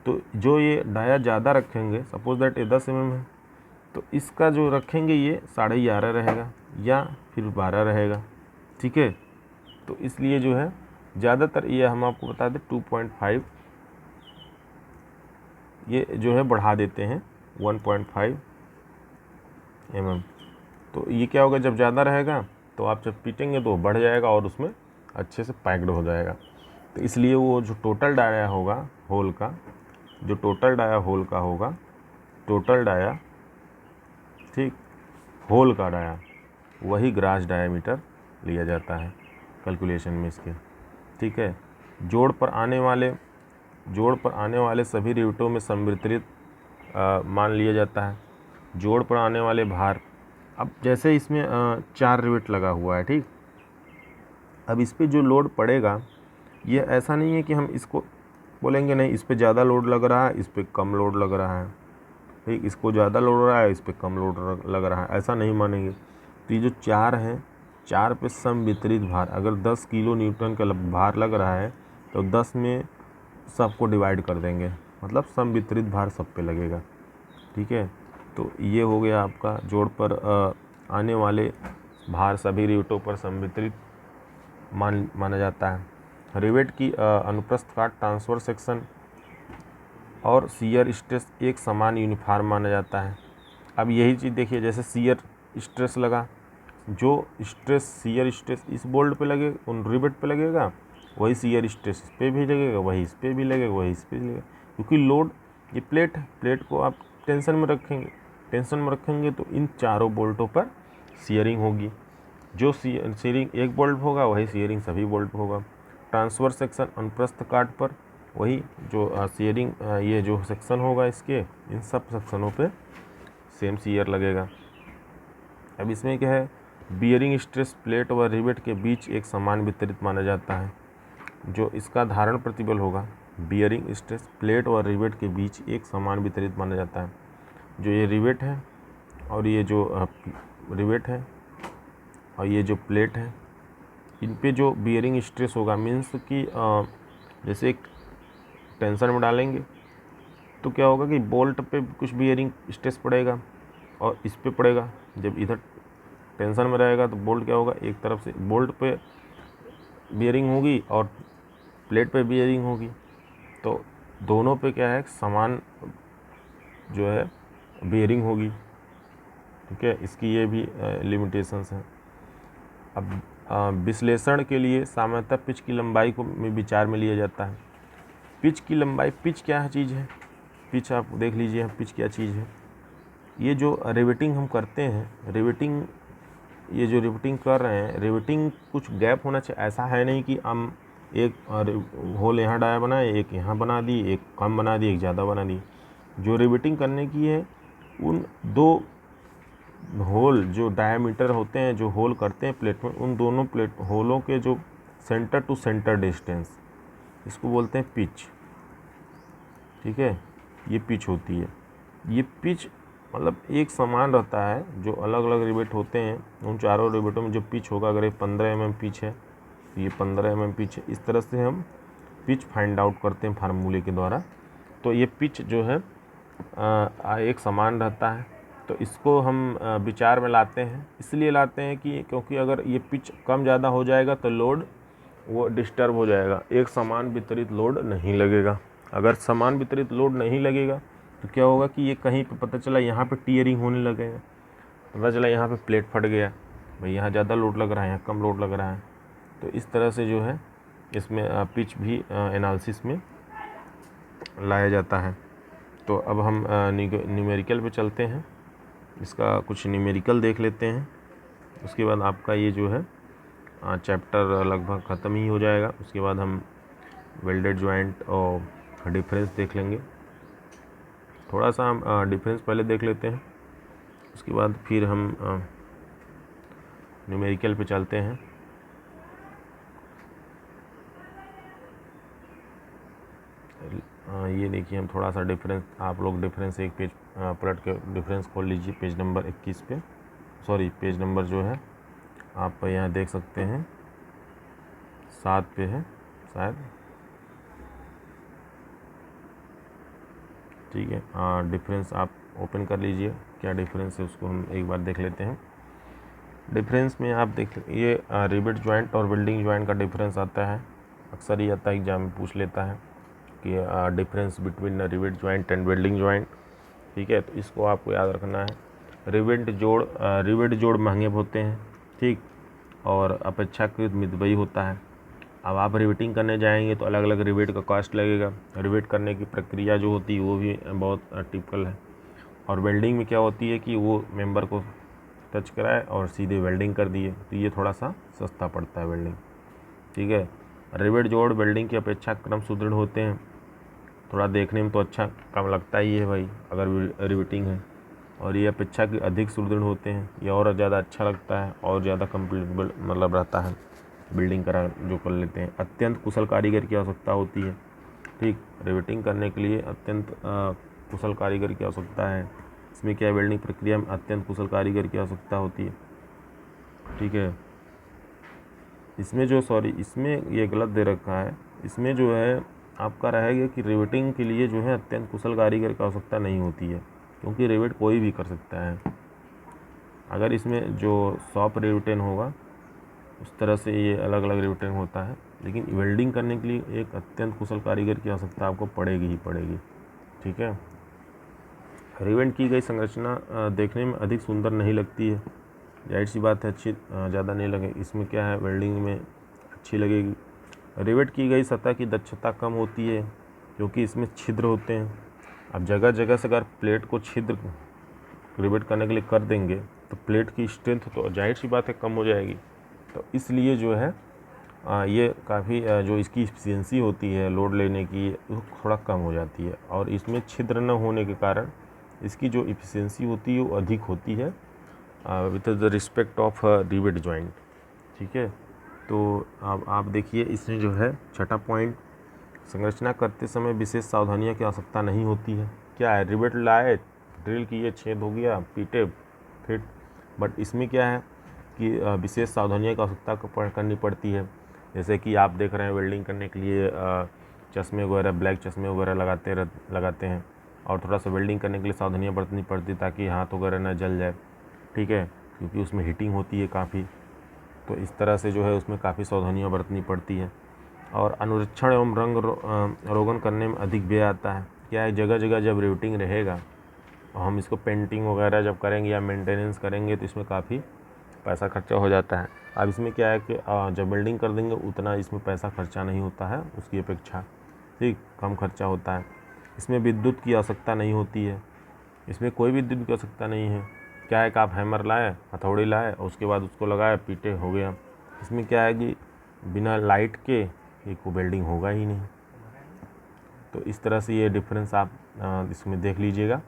तो जो ये डाया ज़्यादा रखेंगे, सपोज दैट ये 10 mm है, तो इसका जो रखेंगे ये 11.5 रहेगा या फिर 12 रहेगा, ठीक है। तो इसलिए जो है ज़्यादातर ये हम आपको बता दें 2.5 ये जो है बढ़ा देते हैं 1.5 mm। तो ये क्या होगा, जब ज़्यादा रहेगा तो आप जब पीटेंगे तो बढ़ जाएगा और उसमें अच्छे से पैक्ड हो जाएगा। तो इसलिए वो जो टोटल डाया होगा होल का, जो टोटल डाया होल का होगा, टोटल डाया, ठीक, होल का डाया, वही ग्रॉस डायमीटर लिया जाता है कैलकुलेशन में इसके, ठीक है। जोड़ पर आने वाले सभी रिवेटों में संवितरित मान लिया जाता है। जोड़ पर आने वाले भार, अब जैसे इसमें 4 रिवेट लगा हुआ है, ठीक। अब इस पर जो लोड पड़ेगा, ये ऐसा नहीं है कि हम इसको बोलेंगे नहीं इस पर ज़्यादा लोड लग रहा है, इस पर कम लोड लग रहा है, ठीक, इसको ज़्यादा लोड रहा है, इस पर कम लोड लग रहा है, ऐसा नहीं मानेंगे। तो ये जो 4 है, 4 पे समवितरित भार, अगर 10 किलो न्यूटन का भार लग रहा है तो 10 में सबको डिवाइड कर देंगे, मतलब समवितरित भार सब पे लगेगा, ठीक है। तो ये हो गया आपका जोड़ पर आने वाले भार सभी रिवेटों पर समवितरित माना जाता है। रिवेट की अनुप्रस्थ काट, ट्रांसफर सेक्शन और शियर स्ट्रेस एक समान यूनिफॉर्म माना जाता है। अब यही चीज़ देखिए, जैसे शियर स्ट्रेस लगा, जो स्ट्रेस शियर स्ट्रेस इस बोल्ट पे लगे, उन रिवेट पे लगेगा, वही शियर स्ट्रेस इस पे भी लगेगा, वही इस पे भी लगेगा, वही इस पे भी लगेगा, क्योंकि लोड ये प्लेट है, प्लेट को आप टेंशन में रखेंगे तो इन चारों बोल्टों पर शियरिंग होगी। जो शियरिंग एक बोल्ट होगा वही शियरिंग सभी बोल्ट होगा। ट्रांसवर्स सेक्शन अनुप्रस्थ काट पर वही जो शियरिंग ये जो सेक्शन होगा इसके, इन सब सेक्शनों पे सेम शियर लगेगा। अब इसमें क्या है, बियरिंग स्ट्रेस प्लेट व रिवेट के बीच एक समान वितरित माना जाता है। जो इसका धारण प्रतिबल होगा, बियरिंग स्ट्रेस प्लेट व रिवेट के बीच एक समान वितरित माना जाता है। जो ये रिवेट है और ये जो रिवेट है और ये जो प्लेट है, इन पे जो बियरिंग स्ट्रेस होगा, मीन्स कि जैसे एक टेंशन में डालेंगे तो क्या होगा कि बोल्ट पे कुछ बियरिंग स्ट्रेस पड़ेगा और इस पे पड़ेगा। जब इधर टेंशन में रहेगा तो बोल्ट क्या होगा, एक तरफ से बोल्ट पे बियरिंग होगी और प्लेट पे बियरिंग होगी, तो दोनों पे क्या है, समान जो है बियरिंग होगी। ठीक है, इसकी ये भी लिमिटेशंस हैं। अब विश्लेषण के लिए सामान्यतः पिच की लंबाई को में विचार में लिया जाता है। पिच की लंबाई, पिच क्या चीज़ है, पिच आप देख लीजिए, पिच क्या चीज़ है। ये जो रिवेटिंग हम करते हैं, रिवेटिंग, ये जो रिवेटिंग कर रहे हैं, रिवेटिंग कुछ गैप होना चाहिए। ऐसा है नहीं कि हम एक होल यहाँ डाया बनाए, एक यहाँ बना दी, एक कम बना दी, एक ज़्यादा बना दी। जो रिवेटिंग करने की है, उन दो होल जो डायमीटर होते हैं, जो होल करते हैं प्लेट में, उन दोनों प्लेट होलों के जो सेंटर टू सेंटर डिस्टेंस, इसको बोलते हैं पिच। ठीक है, ये पिच होती है। ये पिच मतलब एक समान रहता है। जो अलग अलग रिवेट होते हैं, उन चारों रिवेटों में जो पिच होगा, अगर ये 15 mm पिच है तो ये 15 mm पिच है। इस तरह से हम पिच फाइंड आउट करते हैं फार्मूले के द्वारा। तो ये पिच जो है एक समान रहता है। तो इसको हम विचार में लाते हैं, इसलिए लाते हैं कि क्योंकि अगर ये पिच कम ज़्यादा हो जाएगा तो लोड वो डिस्टर्ब हो जाएगा, एक समान वितरित लोड नहीं लगेगा। अगर समान वितरित लोड नहीं लगेगा तो क्या होगा कि ये कहीं पे पता चला यहाँ पे टीयरिंग होने लगेगा, पता चला यहाँ पे प्लेट फट गया, भाई यहाँ ज़्यादा लोड लग रहा है, यहाँ कम लोड लग रहा है। तो इस तरह से जो है इसमें पिच भी एनालिसिस में लाया जाता है। तो अब हम न्यूमेरिकल पे चलते हैं, इसका कुछ न्यूमेरिकल देख लेते हैं। उसके बाद आपका ये जो है चैप्टर लगभग ख़त्म ही हो जाएगा। उसके बाद हम वेल्डेड जॉइंट और डिफरेंस देख लेंगे। थोड़ा सा हम डिफरेंस पहले देख लेते हैं, उसके बाद फिर हम न्यूमेरिकल पे चलते हैं। ये देखिए, हम थोड़ा सा डिफरेंस, आप लोग डिफरेंस एक पेज पलट के डिफरेंस खोल लीजिए, पेज नंबर 21 पे, सॉरी पेज नंबर जो है आप यहाँ देख सकते हैं 7 पे है शायद। ठीक है, डिफरेंस आप ओपन कर लीजिए, क्या डिफरेंस है उसको हम एक बार देख लेते हैं। डिफरेंस में आप देख, ये रिवेट जॉइंट और वेल्डिंग जॉइंट का डिफरेंस आता है। अक्सर ये आता है एग्जाम में पूछ लेता है कि difference between rivet joint and welding joint. ठीक है, तो इसको आपको याद रखना है। रिवेट जोड़ महंगे होते हैं, ठीक, और अपेक्षाकृत मितव्ययी होता है। अब आप रिवेटिंग करने जाएंगे तो अलग अलग रिवेट का कॉस्ट लगेगा। रिवेट करने की प्रक्रिया जो होती है वो भी बहुत टिपिकल है। और वेल्डिंग में क्या होती है कि वो मेंबर को टच कराए और सीधे वेल्डिंग कर दिए, तो ये थोड़ा सा सस्ता पड़ता है वेल्डिंग। ठीक है, रिवेट जोड़ वेल्डिंग की अपेक्षा क्रम सुदृढ़ होते हैं। थोड़ा देखने में तो अच्छा कम लगता ही है भाई अगर रिवेटिंग है, और ये अपेक्षा की अधिक सुदृढ़ होते हैं। ये और ज़्यादा अच्छा लगता है और ज़्यादा कम्प्लीटेबल मतलब रहता है, बिल्डिंग करा जो कर लेते हैं। अत्यंत कुशल कारीगर की आवश्यकता होती है। ठीक, रिवेटिंग करने के लिए अत्यंत कुशल कारीगर की आवश्यकता है। इसमें क्या है, वेल्डिंग प्रक्रिया में अत्यंत कुशल कारीगर की आवश्यकता होती है। ठीक है, इसमें जो इसमें ये गलत दे रखा है, इसमें जो है आपका रहेगा कि रिवेटिंग के लिए जो है अत्यंत कुशल कारीगर की आवश्यकता नहीं होती है, क्योंकि रिवेट कोई भी कर सकता है। अगर इसमें जो सॉफ्ट रिवेटन होगा उस तरह से ये अलग अलग रिवेटिंग होता है, लेकिन वेल्डिंग करने के लिए एक अत्यंत कुशल कारीगर की आवश्यकता आपको पड़ेगी ही पड़ेगी। ठीक है, रिवेट की गई संरचना देखने में अधिक सुंदर नहीं लगती है, जाहिर सी बात है, अच्छी ज़्यादा नहीं लगे। इसमें क्या है, वेल्डिंग में अच्छी लगेगी। रिवेट की गई सतह की दक्षता कम होती है क्योंकि इसमें छिद्र होते हैं। अब जगह जगह से अगर प्लेट को छिद्र रिवेट करने के लिए कर देंगे तो प्लेट की स्ट्रेंथ तो जाहिर सी बात है कम हो जाएगी। तो इसलिए जो है ये काफ़ी जो इसकी एफिशिएंसी होती है लोड लेने की वो थोड़ा कम हो जाती है, और इसमें छिद्र न होने के कारण इसकी जो एफिशिएंसी होती है वो अधिक होती है with the respect of rivet joint. ठीक है, तो अब आप देखिए इसमें जो है छठा पॉइंट, संरचना करते समय विशेष सावधानियों की आवश्यकता नहीं होती है। क्या है, रिवेट लाए, ड्रिल किए, छेद हो गया, पीटे, फिट, बट इसमें क्या है कि विशेष सावधानियों की आवश्यकता करनी पड़ती है। जैसे कि आप देख रहे हैं वेल्डिंग करने के लिए चश्मे वगैरह, ब्लैक चश्मे वगैरह लगाते हैं, और थोड़ा सा वेल्डिंग करने के लिए सावधानियाँ बरतनी पड़ती ताकि हाथ वगैरह ना जल जाए, ठीक है, क्योंकि उसमें हीटिंग होती है काफ़ी। तो इस तरह से जो है उसमें काफ़ी सावधानियाँ बरतनी पड़ती है। और अनुरक्षण एवं रोगन करने में अधिक व्यय आता है। क्या है, जगह जगह जब रिवेटिंग रहेगा और हम इसको पेंटिंग वगैरह जब करेंगे या मेंटेनेंस करेंगे तो इसमें काफ़ी पैसा खर्चा हो जाता है। अब इसमें क्या है कि जब वेल्डिंग कर देंगे उतना इसमें पैसा खर्चा नहीं होता है उसकी अपेक्षा, ठीक, कम खर्चा होता है। इसमें विद्युत की आवश्यकता नहीं होती है, इसमें कोई विद्युत की आवश्यकता नहीं है। क्या है कि आप हैमर लाए, हथौड़ी लाए और उसके बाद उसको लगाए, पीटे, हो गया। इसमें क्या है कि बिना लाइट के ये को वेल्डिंग होगा ही नहीं। तो इस तरह से ये डिफरेंस आप इसमें देख लीजिएगा।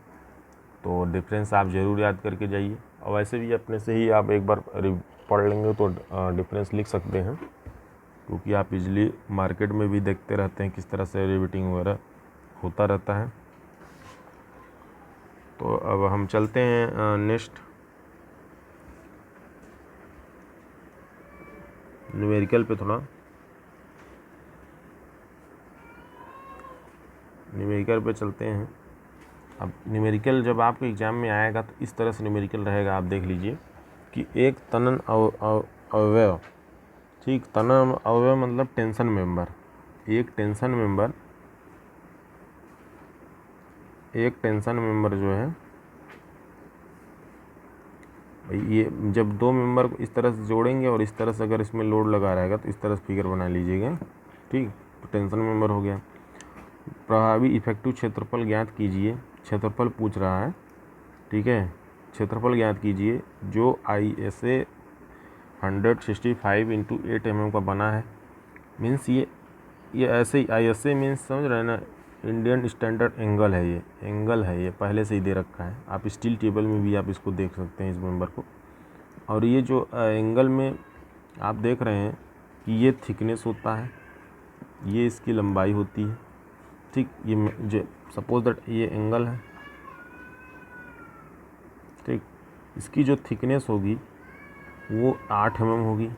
तो डिफरेंस आप ज़रूर याद करके जाइए, और वैसे भी अपने से ही आप एक बार पढ़ लेंगे तो डिफरेंस लिख सकते हैं, क्योंकि आप इजली मार्केट में भी देखते रहते हैं किस तरह से रिवेटिंग वगैरह होता रहता है। तो अब हम चलते हैं नेक्स्ट न्यूमेरिकल पे। थोड़ा न्यूमेरिकल पे चलते हैं। अब न्यूमेरिकल जब आपके एग्ज़ाम में आएगा तो इस तरह से न्यूमेरिकल रहेगा, आप देख लीजिए कि एक तनन अवयव, ठीक, तनन अवयव मतलब टेंशन मेंबर, एक टेंशन मेंबर जो है, ये जब दो मेंबर को इस तरह से जोड़ेंगे और इस तरह से अगर इसमें लोड लगा रहेगा तो इस तरह से फिगर बना लीजिएगा, ठीक, तो टेंशन मेंबर हो गया। प्रभावी इफेक्टिव क्षेत्रफल ज्ञात कीजिए, क्षेत्रफल पूछ रहा है, ठीक है, क्षेत्रफल ज्ञात कीजिए जो ISA 165 × 8 mm का बना है। मीन्स ये ऐसे ही ISA मीन्स समझ रहे हैं ना, इंडियन स्टैंडर्ड एंगल है, ये एंगल है, ये पहले से ही दे रखा है। आप स्टील टेबल में भी आप इसको देख सकते हैं इस मेंबर को। और ये जो एंगल में आप देख रहे हैं कि ये थिकनेस होता है, ये इसकी लंबाई होती है, ठीक। ये जो सपोज दैट ये एंगल है, ठीक, इसकी जो थिकनेस होगी वो 8 mm होगी,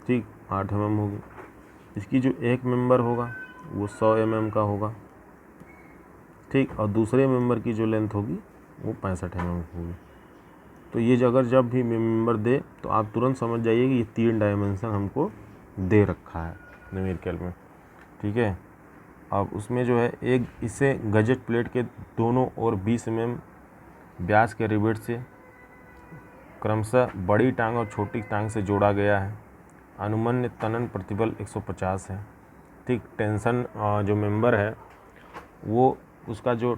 ठीक, 8 mm होगी। इसकी जो एक मेंबर होगा वो 100 mm का होगा, ठीक, और दूसरे मेंबर की जो लेंथ होगी वो 65 mm होगी। तो ये जब भी मेंबर दे तो आप तुरंत समझ जाइए कि ये 3 डायमेंशन हमको दे रखा है न्यूमेरिकल में, ठीक है। अब उसमें जो है एक इसे गजेट प्लेट के दोनों ओर 20 mm व्यास के रिवेट से क्रमशः बड़ी टांग और छोटी टांग से जोड़ा गया है। अनुमन्य तनन प्रतिबल 150 है, ठीक। टेंशन जो मेंबर है वो उसका जो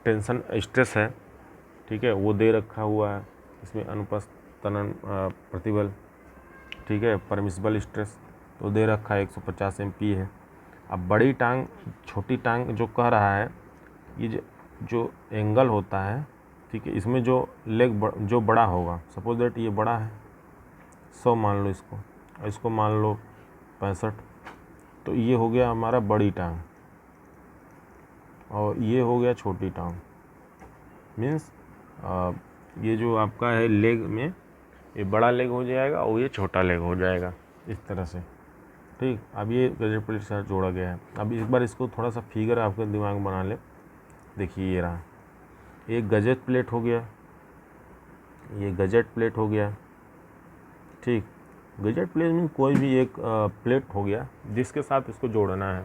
टेंशन स्ट्रेस है, ठीक है, वो दे रखा हुआ है इसमें, अनुपस्थ तनन प्रतिबल, ठीक है, परमिसिबल स्ट्रेस तो दे रखा है 150 MPa है। अब बड़ी टांग छोटी टांग जो कह रहा है, ये जो एंगल होता है, ठीक है, इसमें जो लेग जो बड़ा होगा, सपोज दैट ये बड़ा है 100 मान लो इसको, और इसको मान लो 65, तो ये हो गया हमारा बड़ी टांग और ये हो गया छोटी टांग। मीन्स ये जो आपका है लेग में, ये बड़ा लेग हो जाएगा और ये छोटा लेग हो जाएगा इस तरह से, ठीक। अब ये गजेट प्लेट के साथ जोड़ा गया है। अब एक बार इसको थोड़ा सा फिगर आपके दिमाग में बना ले। देखिए ये रहा, एक गजेट प्लेट हो गया, ये गजेट प्लेट हो गया, ठीक। गजेट प्लेट में कोई भी एक प्लेट हो गया जिसके साथ इसको जोड़ना है।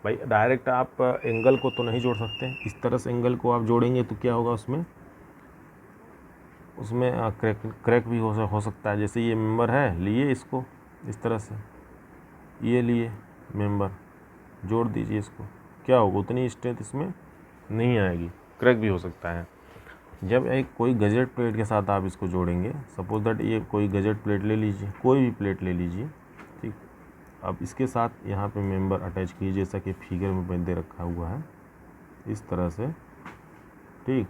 भाई डायरेक्ट आप एंगल को तो नहीं जोड़ सकते, इस तरह से एंगल को आप जोड़ेंगे तो क्या होगा, उसमें क्रैक भी हो सकता है। जैसे ये मेंबर है, लिए इसको इस तरह से, ये लिए मेंबर, जोड़ दीजिए इसको, क्या होगा, उतनी स्ट्रेंथ इसमें नहीं आएगी, क्रैक भी हो सकता है। जब एक कोई गजेट प्लेट के साथ आप इसको जोड़ेंगे, सपोज दैट ये कोई गजेट प्लेट ले लीजिए, कोई भी प्लेट ले लीजिए, ठीक। अब इसके साथ यहाँ पे मेंबर अटैच कीजिए जैसा कि फिगर में दे रखा हुआ है इस तरह से, ठीक।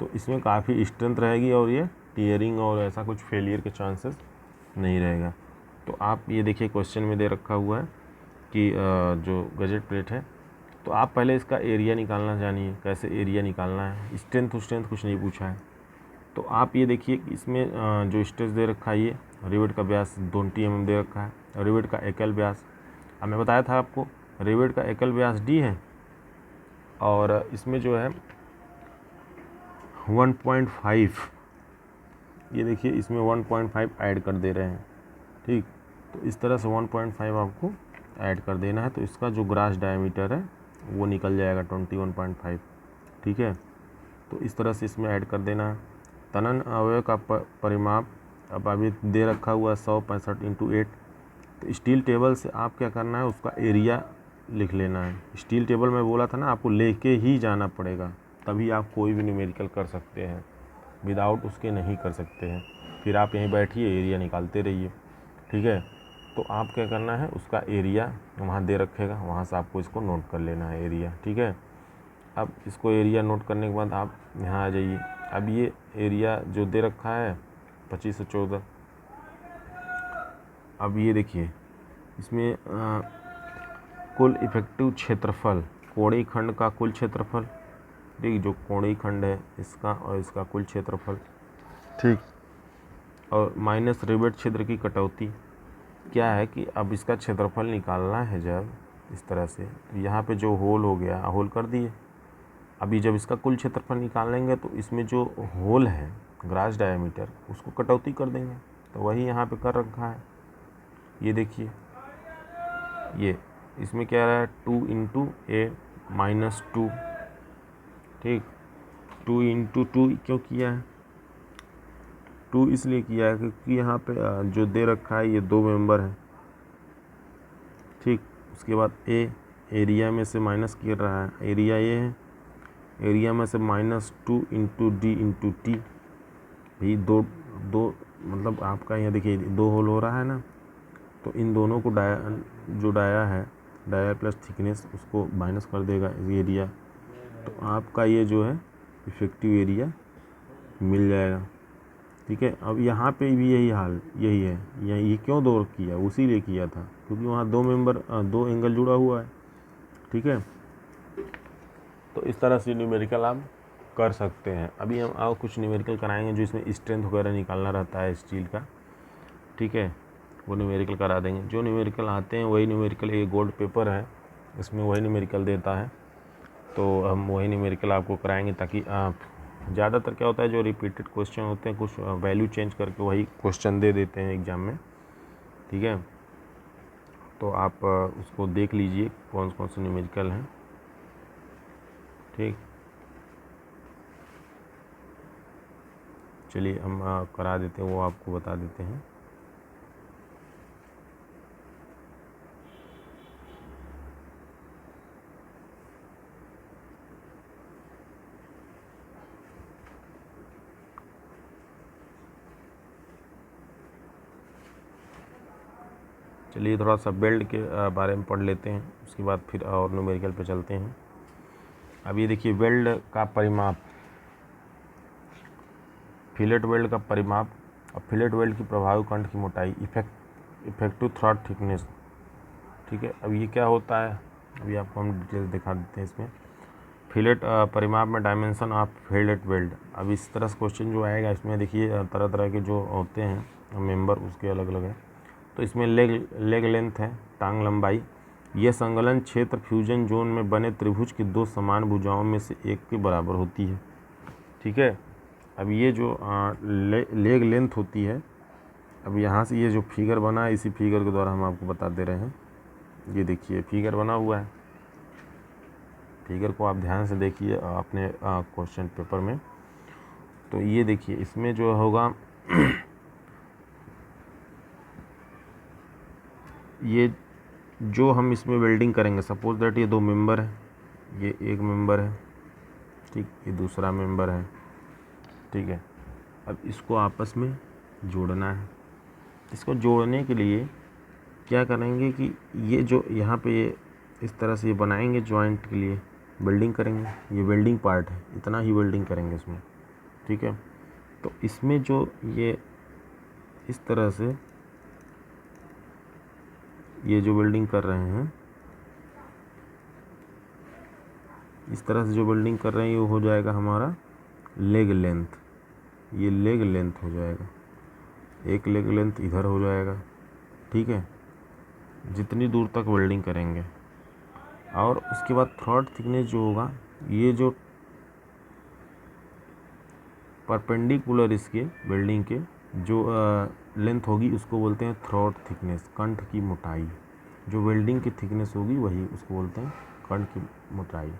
तो इसमें काफ़ी स्ट्रेंथ रहेगी और ये टीयरिंग और ऐसा कुछ फेलियर के चांसेस नहीं रहेगा। तो आप ये देखिए क्वेश्चन में दे रखा हुआ है कि जो गजेट प्लेट है, तो आप पहले इसका एरिया निकालना जानिए, कैसे एरिया निकालना है। स्ट्रेंथ कुछ नहीं पूछा है। तो आप ये देखिए कि इसमें जो स्ट्रेस दे रखा है, ये रिवेट का व्यास 2 mm दे रखा है, रिवेट का एकल व्यास, अब मैं बताया था आपको रिवेट का एकल व्यास D है, और इसमें जो है 1.5, ये देखिए इसमें 1.5 ऐड कर दे रहे हैं। ठीक, तो इस तरह से 1.5 आपको ऐड कर देना है, तो इसका जो ग्रास डायमीटर है वो निकल जाएगा 21.5। ठीक है, तो इस तरह से इसमें ऐड कर देना है। तनन अवयव का परिमाप अब अभी दे रखा हुआ है 165 × 8। तो स्टील टेबल से आप क्या करना है, उसका एरिया लिख लेना है। स्टील टेबल में बोला था ना, आपको लेके ही जाना पड़ेगा, तभी आप कोई भी न्यूमेरिकल कर सकते हैं, विदाउट उसके नहीं कर सकते हैं। फिर आप यहीं बैठिए, एरिया निकालते रहिए। ठीक है, तो आप क्या करना है, उसका एरिया वहाँ दे रखेगा, वहाँ से आपको इसको नोट कर लेना है एरिया। ठीक है, अब इसको एरिया नोट करने के बाद आप यहाँ आ जाइए। अब ये एरिया जो दे रखा है 2514, अब ये देखिए इसमें कुल इफेक्टिव क्षेत्रफल, कोणीय खंड का कुल क्षेत्रफल, ठीक, जो कोणीय खंड है इसका और इसका कुल क्षेत्रफल, ठीक, और माइनस रिवेट छिद्र की कटौती। क्या है कि अब इसका क्षेत्रफल निकालना है जब इस तरह से, तो यहाँ पे जो होल हो गया, होल कर दिए। अभी जब इसका कुल क्षेत्रफल निकाल लेंगे तो इसमें जो होल है ग्रास डायमीटर, उसको कटौती कर देंगे। तो वही यहाँ पे कर रखा है। ये देखिए, ये इसमें क्या रहा है, 2 × a - 2। ठीक, 2 × 2 क्यों किया है, 2 इसलिए किया है क्योंकि यहाँ पे जो दे रखा है ये 2 मेंबर है। ठीक, उसके बाद ए, एरिया में से माइनस कर रहा है, एरिया ये है, एरिया में से -2 × d × t, भी दो मतलब आपका यहाँ देखिए 2 होल हो रहा है ना, तो इन दोनों को जो डाया है, डाया प्लस थिकनेस, उसको माइनस कर देगा एरिया, तो आपका ये जो है इफेक्टिव एरिया मिल जाएगा। ठीक है, अब यहाँ पे भी यही हाल यही है। ये क्यों 2 किया, उसी लिए किया था क्योंकि वहाँ 2 एंगल जुड़ा हुआ है। ठीक है, तो इस तरह से न्यूमेरिकल आप कर सकते हैं। अभी हम और कुछ न्यूमेरिकल कराएंगे जो इसमें स्ट्रेंथ वगैरह निकालना रहता है स्टील का। ठीक है, वो न्यूमेरिकल करा देंगे। जो न्यूमेरिकल आते हैं वही न्यूमेरिकल, ये गोल्ड पेपर है, इसमें वही न्यूमेरिकल देता है, तो हम वही न्यूमेरिकल आपको कराएंगे, ताकि आप ज़्यादातर क्या होता है, जो रिपीटेड क्वेश्चन होते हैं, कुछ वैल्यू चेंज करके वही क्वेश्चन दे देते हैं एग्ज़ाम में। ठीक है, तो आप उसको देख लीजिए कौन कौन से न्यूमेरिकल हैं। ठीक, चलिए हम करा देते हैं, वो आपको बता देते हैं। चलिए थोड़ा सा बेल्ट के बारे में पढ़ लेते हैं, उसके बाद फिर और न्यूमेरिकल पे चलते हैं। अब ये देखिए वेल्ड का परिमाप, फिलेट वेल्ड का परिमाप और फिलेट वेल्ड की प्रभावी कंठ की मोटाई, इफेक्टिव थ्रॉट थिकनेस। ठीक है, अब ये क्या होता है, अभी आपको हम डिटेल्स दिखा देते हैं इसमें। फिलेट परिमाप में डायमेंशन ऑफ फिलेट वेल्ड। अब इस तरह से क्वेश्चन जो आएगा इसमें देखिए तरह तरह के जो होते हैं मेंबर, उसके अलग अलग है। तो इसमें लेग लेंथ है, टांग लंबाई। यह संलग्न क्षेत्र फ्यूजन जोन में बने त्रिभुज की 2 समान भुजाओं में से एक के बराबर होती है। ठीक है, अब ये जो लेग लेंथ होती है, अब यहाँ से ये जो फिगर बना है, इसी फिगर के द्वारा हम आपको बता दे रहे हैं। ये देखिए फिगर बना हुआ है, फिगर को आप ध्यान से देखिए अपने क्वेश्चन पेपर में। तो ये देखिए इसमें जो होगा ये जो हम इसमें वेल्डिंग करेंगे, सपोज दैट ये 2 मेंबर है, ये एक मेंबर है, ठीक, ये दूसरा मेंबर है। ठीक है, अब इसको आपस में जोड़ना है। इसको जोड़ने के लिए क्या करेंगे कि ये जो यहाँ पे ये इस तरह से ये बनाएंगे जॉइंट के लिए, वेल्डिंग करेंगे। ये वेल्डिंग पार्ट है, इतना ही वेल्डिंग करेंगे इसमें। ठीक है, तो इसमें जो ये इस तरह से ये जो वेल्डिंग कर रहे हैं, इस तरह से जो वेल्डिंग कर रहे हैं, ये हो जाएगा हमारा लेग लेंथ। ये लेग लेंथ हो जाएगा, एक लेग लेंथ इधर हो जाएगा। ठीक है, जितनी दूर तक वेल्डिंग करेंगे। और उसके बाद थ्रॉट थिकनेस जो होगा ये जो परपेंडिकुलर इसके वेल्डिंग के जो लेंथ होगी उसको बोलते हैं थ्रॉट थिकनेस, कंठ की मोटाई। जो वेल्डिंग की थिकनेस होगी वही उसको बोलते हैं कंठ की मोटाई।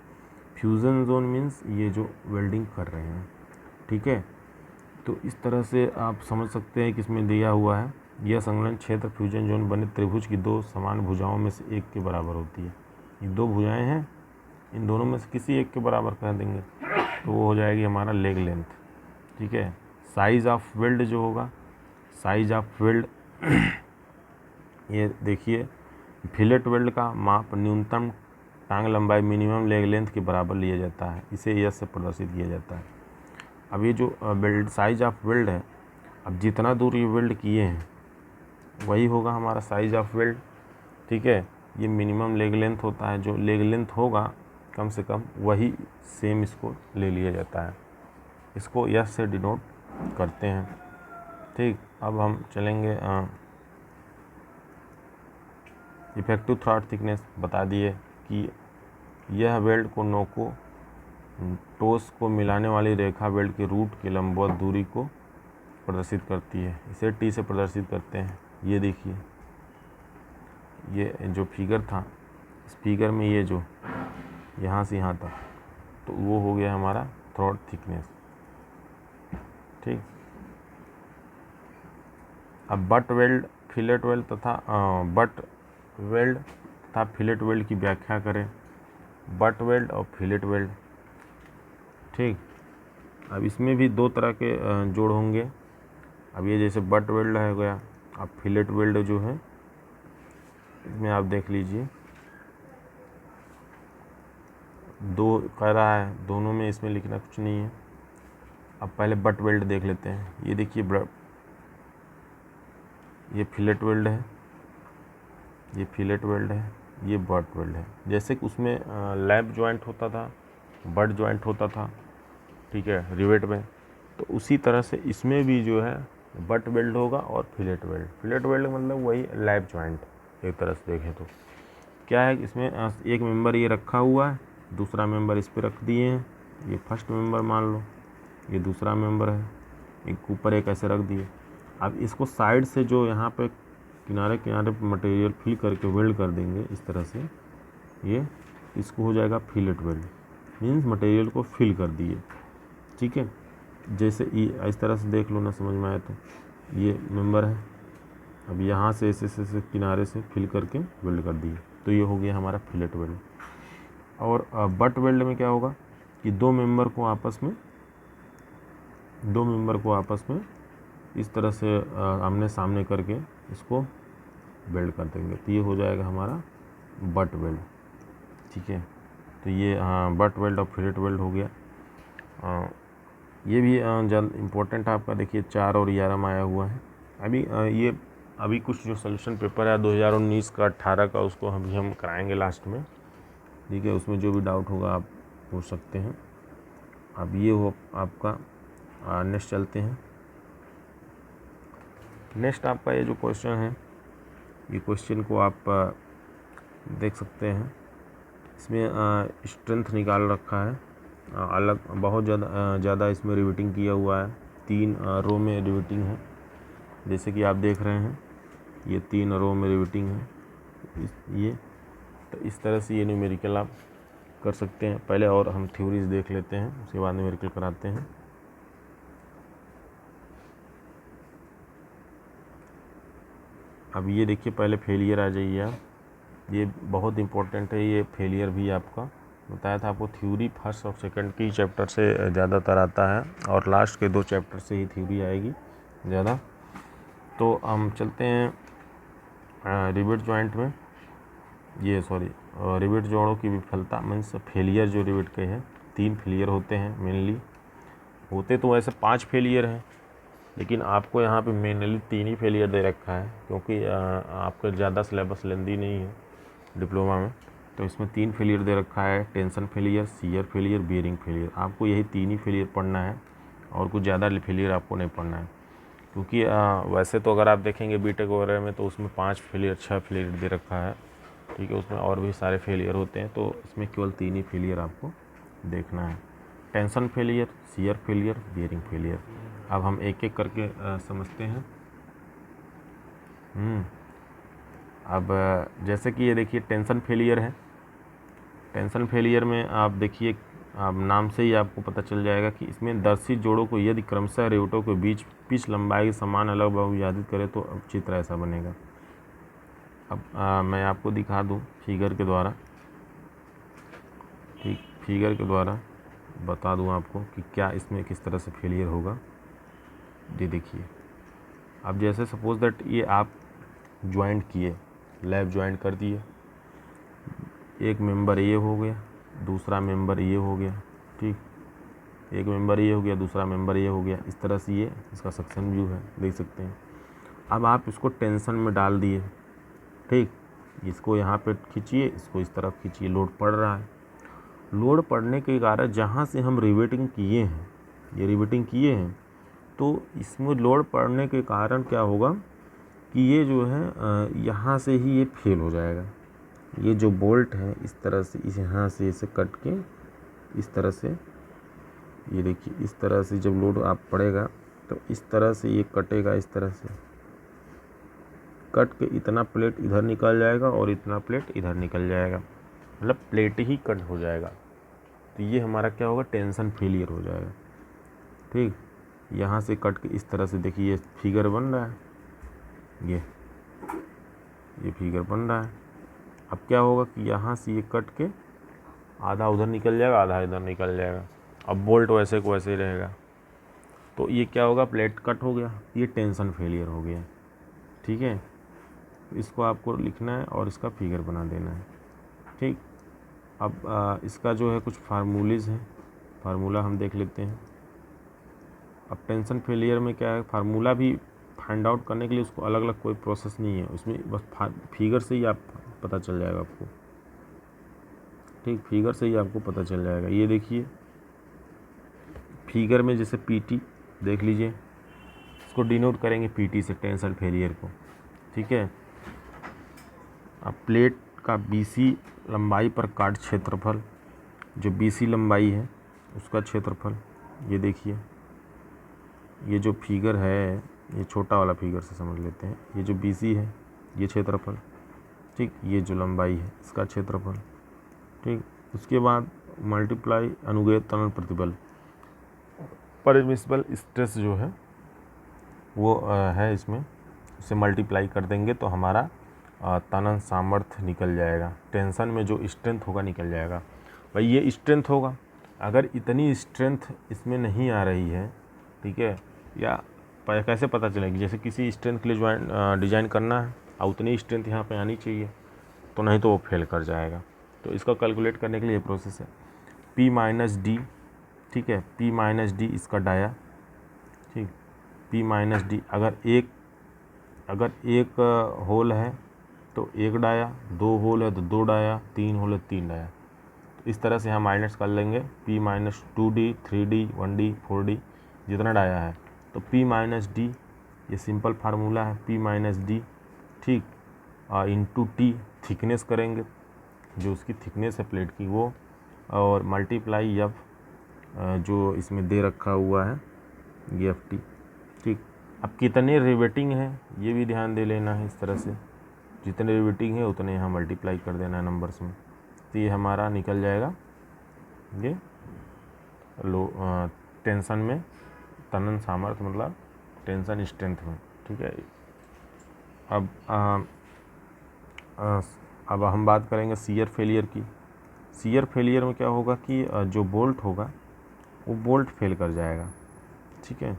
फ्यूज़न जोन मीन्स ये जो वेल्डिंग कर रहे हैं, ठीक है। तो इस तरह से आप समझ सकते हैं कि इसमें दिया हुआ है यह संलग्न क्षेत्र फ्यूजन जोन बने त्रिभुज की दो समान भुजाओं में से एक के बराबर होती है। ये दो भुजाएं हैं, इन दोनों में से किसी एक के बराबर कर देंगे तो वो हो जाएगी हमारा लेग लेंथ, ठीक है। साइज़ ऑफ वेल्ड जो होगा, साइज ऑफ वेल्ड ये देखिए, फिलेट वेल्ड का माप न्यूनतम टांग लंबाई मिनिमम लेग लेंथ के बराबर लिया जाता है, इसे यस से प्रदर्शित किया जाता है। अब ये जो वेल्ड साइज ऑफ वेल्ड है, अब जितना दूर ये वेल्ड किए हैं वही होगा हमारा साइज ऑफ वेल्ड, ठीक है। ये मिनिमम लेग लेंथ होता है, जो लेग लेंथ होगा कम से कम वही सेम इसको ले लिया जाता है, इसको यस से डिनोट करते हैं, ठीक। अब हम चलेंगे इफेक्टिव थ्रॉट थिकनेस बता दिए कि यह वेल्ड को नोको टोस को मिलाने वाली रेखा वेल्ड के रूट के लंबवत दूरी को प्रदर्शित करती है, इसे टी से प्रदर्शित करते हैं। ये देखिए, ये जो फिगर था, इस फिगर में ये जो यहाँ से यहाँ तक, तो वो हो गया हमारा थ्रॉट थिकनेस, ठीक। अब बट वेल्ड, फिलेट वेल्ड तथा बट वेल्ड तथा फिलेट वेल्ड की व्याख्या करें। बट वेल्ड और फिलेट वेल्ड, ठीक। अब इसमें भी दो तरह के जोड़ होंगे। अब ये जैसे बट वेल्ड है गया, अब फिलेट वेल्ड जो है इसमें आप देख लीजिए, दो कह रहा है, दोनों में इसमें लिखना कुछ नहीं है। अब पहले बट वेल्ड देख लेते हैं। ये देखिए, ये फिलेट वेल्ड है, ये फिलेट वेल्ड है, ये बट वेल्ड है। जैसे कि उसमें लैब जॉइंट होता था, बट जॉइंट होता था, ठीक है, रिवेट में, तो उसी तरह से इसमें भी जो है बट वेल्ड होगा और फिलेट वेल्ड। फिलेट वेल्ड मतलब वही लैब जॉइंट, एक तरह से देखें तो क्या है, इसमें एक मेंबर ये रखा हुआ है, दूसरा मेंबर इस पर रख दिए हैं, ये फर्स्ट मेंबर मान लो, ये दूसरा मेंबर है, एक ऊपर एक ऐसे रख दिए। अब इसको साइड से जो यहाँ पे किनारे किनारे मटेरियल फिल करके वेल्ड कर देंगे इस तरह से, ये इसको हो जाएगा फिलेट वेल्ड, मीन्स मटेरियल को फिल कर दिए, ठीक है। जैसे इस तरह से देख लो ना, समझ में आया तो ये मेंबर है, अब यहाँ से ऐसे किनारे से फिल करके वेल्ड कर दिए, तो ये हो गया हमारा फिलेट वेल्ड। और बट वेल्ड में क्या होगा कि दो मेंबर को आपस में इस तरह से आमने सामने करके इसको वेल्ड कर देंगे, तो ये हो जाएगा हमारा बट वेल्ड, ठीक है। तो ये बट वेल्ड और फिलेट वेल्ड हो गया। ये भी जल्द इम्पोर्टेंट आपका देखिए 4 और 11 में आया हुआ है। अभी कुछ जो सोल्यूशन पेपर है 2019 का 18 का, उसको हम कराएंगे लास्ट में, ठीक है। उसमें जो भी डाउट होगा आप पूछ सकते हैं। अब ये हो आपका नेक्स्ट चलते हैं। नेक्स्ट आपका ये जो क्वेश्चन है, ये क्वेश्चन को आप देख सकते हैं, इसमें स्ट्रेंथ निकाल रखा है, अलग बहुत ज़्यादा इसमें रिविटिंग किया हुआ है, 3 रो में रिविटिंग है, जैसे कि आप देख रहे हैं, ये 3 रो में रिविटिंग है, ये तो इस तरह से ये न्यूमेरिकल आप कर सकते हैं। पहले और हम थ्योरीज देख लेते हैं, उसके बाद न्यूमेरिकल कराते हैं। अब ये देखिए, पहले फेलियर आ जाइए आप, ये बहुत इम्पोर्टेंट है, ये फेलियर भी आपका बताया था आपको, थ्योरी फर्स्ट और सेकंड की चैप्टर से ज़्यादातर आता है, और लास्ट के 2 चैप्टर से ही थ्योरी आएगी ज़्यादा। तो हम चलते हैं रिवेट जॉइंट में, ये रिवेट जोड़ों की विफलता मीन्स फेलियर, जो रिवेट के हैं 3 फेलियर होते हैं मेनली, होते तो वैसे 5 फेलियर हैं, लेकिन आपको यहाँ पे मेनली 3 ही फेलियर दे रखा है, क्योंकि आपका ज़्यादा सिलेबस लेंदी नहीं है डिप्लोमा में, तो इसमें 3 फेलियर दे रखा है, tension failure, shear failure, bearing failure. आपको यही 3 ही फेलियर पढ़ना है, और कुछ ज़्यादा फेलियर आपको नहीं पढ़ना है, क्योंकि वैसे तो अगर आप देखेंगे बीटेक वगैरह में तो उसमें 5 फेलियर 6 फेलियर दे रखा है, ठीक है, उसमें और भी सारे फेलियर होते हैं, तो इसमें केवल 3 ही फेलियर आपको देखना है। Tension failure, shear failure, bearing failure. अब हम एक एक करके समझते हैं। अब जैसे कि ये देखिए टेंशन फेलियर है। टेंशन फेलियर में आप देखिए, आप नाम से ही आपको पता चल जाएगा कि इसमें दर्शित जोड़ों को यदि क्रमशः रिवेटों के बीच पिच लंबाई के समान अलग बहुविभाजित करें तो अब चित्र ऐसा बनेगा। अब मैं आपको दिखा दूं फिगर के द्वारा, ठीक, फिगर के द्वारा बता दूं आपको कि क्या इसमें किस तरह से फेलियर होगा। ये देखिए, अब जैसे सपोज दैट ये आप ज्वाइंट किए, लैब ज्वाइंट कर दिए, एक मेंबर ये हो गया, दूसरा मेंबर ये हो गया, ठीक, एक मेंबर ये हो गया, दूसरा मेंबर ये हो गया। इस तरह से ये इसका सेक्शन व्यू है, देख सकते हैं। अब आप इसको टेंशन में डाल दिए, ठीक, इसको यहाँ पे खींचिए, इसको इस तरफ खींचिए, लोड पड़ रहा है। लोड पड़ने के कारण जहाँ से हम रिवेटिंग किए हैं, ये रिवेटिंग किए हैं, तो इसमें लोड पड़ने के कारण क्या होगा कि ये जो है यहाँ से ही ये फेल हो जाएगा। ये जो बोल्ट है इस तरह से, इस यहाँ से इसे कट के इस तरह से, ये देखिए इस तरह से जब लोड आप पड़ेगा तो इस तरह से ये कटेगा, इस तरह से कट के इतना प्लेट इधर निकल जाएगा और इतना प्लेट इधर निकल जाएगा, मतलब प्लेट ही कट हो जाएगा। तो ये हमारा क्या होगा, टेंशन फेलियर हो जाएगा, ठीक। यहाँ से कट के इस तरह से देखिए ये फिगर बन रहा है, ये फिगर बन रहा है। अब क्या होगा कि यहाँ से ये कट के आधा उधर निकल जाएगा, आधा इधर निकल जाएगा। अब बोल्ट वैसे को वैसे ही रहेगा, तो ये क्या होगा, प्लेट कट हो गया, ये टेंशन फेलियर हो गया, ठीक है। इसको आपको लिखना है और इसका फिगर बना देना है, ठीक। अब इसका जो है कुछ फार्मूलेज हैं, फार्मूला हम देख लेते हैं। अब टेंशन फेलियर में क्या है, फार्मूला भी फाइंड आउट करने के लिए उसको अलग अलग कोई प्रोसेस नहीं है, उसमें बस फिगर से ही आप पता चल जाएगा आपको, ठीक, फिगर से ही आपको पता चल जाएगा। ये देखिए फिगर में जैसे पीटी देख लीजिए, इसको डिनोट करेंगे पीटी से, टेंशन फेलियर को, ठीक है। अब प्लेट का बीसी लंबाई पर काट क्षेत्रफल, जो बीसी लंबाई है उसका क्षेत्रफल, ये देखिए, ये जो फिगर है, ये छोटा वाला फिगर से समझ लेते हैं। ये जो बीसी है ये क्षेत्रफल, ठीक, ये जो लंबाई है इसका क्षेत्रफल, ठीक। उसके बाद मल्टीप्लाई अनुगैर तनन प्रतिबल, परमिसिबल स्ट्रेस जो है वो है इसमें, उसे मल्टीप्लाई कर देंगे तो हमारा तनन सामर्थ्य निकल जाएगा। टेंशन में जो स्ट्रेंथ होगा निकल जाएगा। भाई ये स्ट्रेंथ होगा, अगर इतनी स्ट्रेंथ इसमें नहीं आ रही है, ठीक है, या कैसे पता चलेगी, जैसे किसी स्ट्रेंथ के लिए डिज़ाइन करना है और उतनी स्ट्रेंथ यहाँ पे आनी चाहिए, तो नहीं तो वो फेल कर जाएगा। तो इसका कैलकुलेट करने के लिए प्रोसेस है P माइनस डी, ठीक है, P माइनस डी इसका डाया, ठीक, P माइनस डी, अगर एक होल है तो एक डाया, दो होल है तो दो डाया, तीन होल है तीन डाया। तो इस तरह से हम माइनस कर लेंगे P minus 2D, 3D, 1D, 4D जितना डाया है, तो P माइनस डी, ये सिंपल फार्मूला है, P माइनस डी, ठीक, इंटू टी थिकनेस करेंगे, जो उसकी थिकनेस है प्लेट की वो, और मल्टीप्लाई एफ जो इसमें दे रखा हुआ है ये एफ टी, ठीक। अब कितने रिवेटिंग है ये भी ध्यान दे लेना है, इस तरह से जितने रिवेटिंग है उतने यहाँ मल्टीप्लाई कर देना है नंबर्स में, तो ये हमारा निकल जाएगा ये टेंशन में तनन सामर्थ्य, मतलब टेंशन स्ट्रेंथ में, ठीक है। अब हम बात करेंगे शियर फेलियर की। शियर फेलियर में क्या होगा कि जो बोल्ट होगा वो बोल्ट फेल कर जाएगा, ठीक है,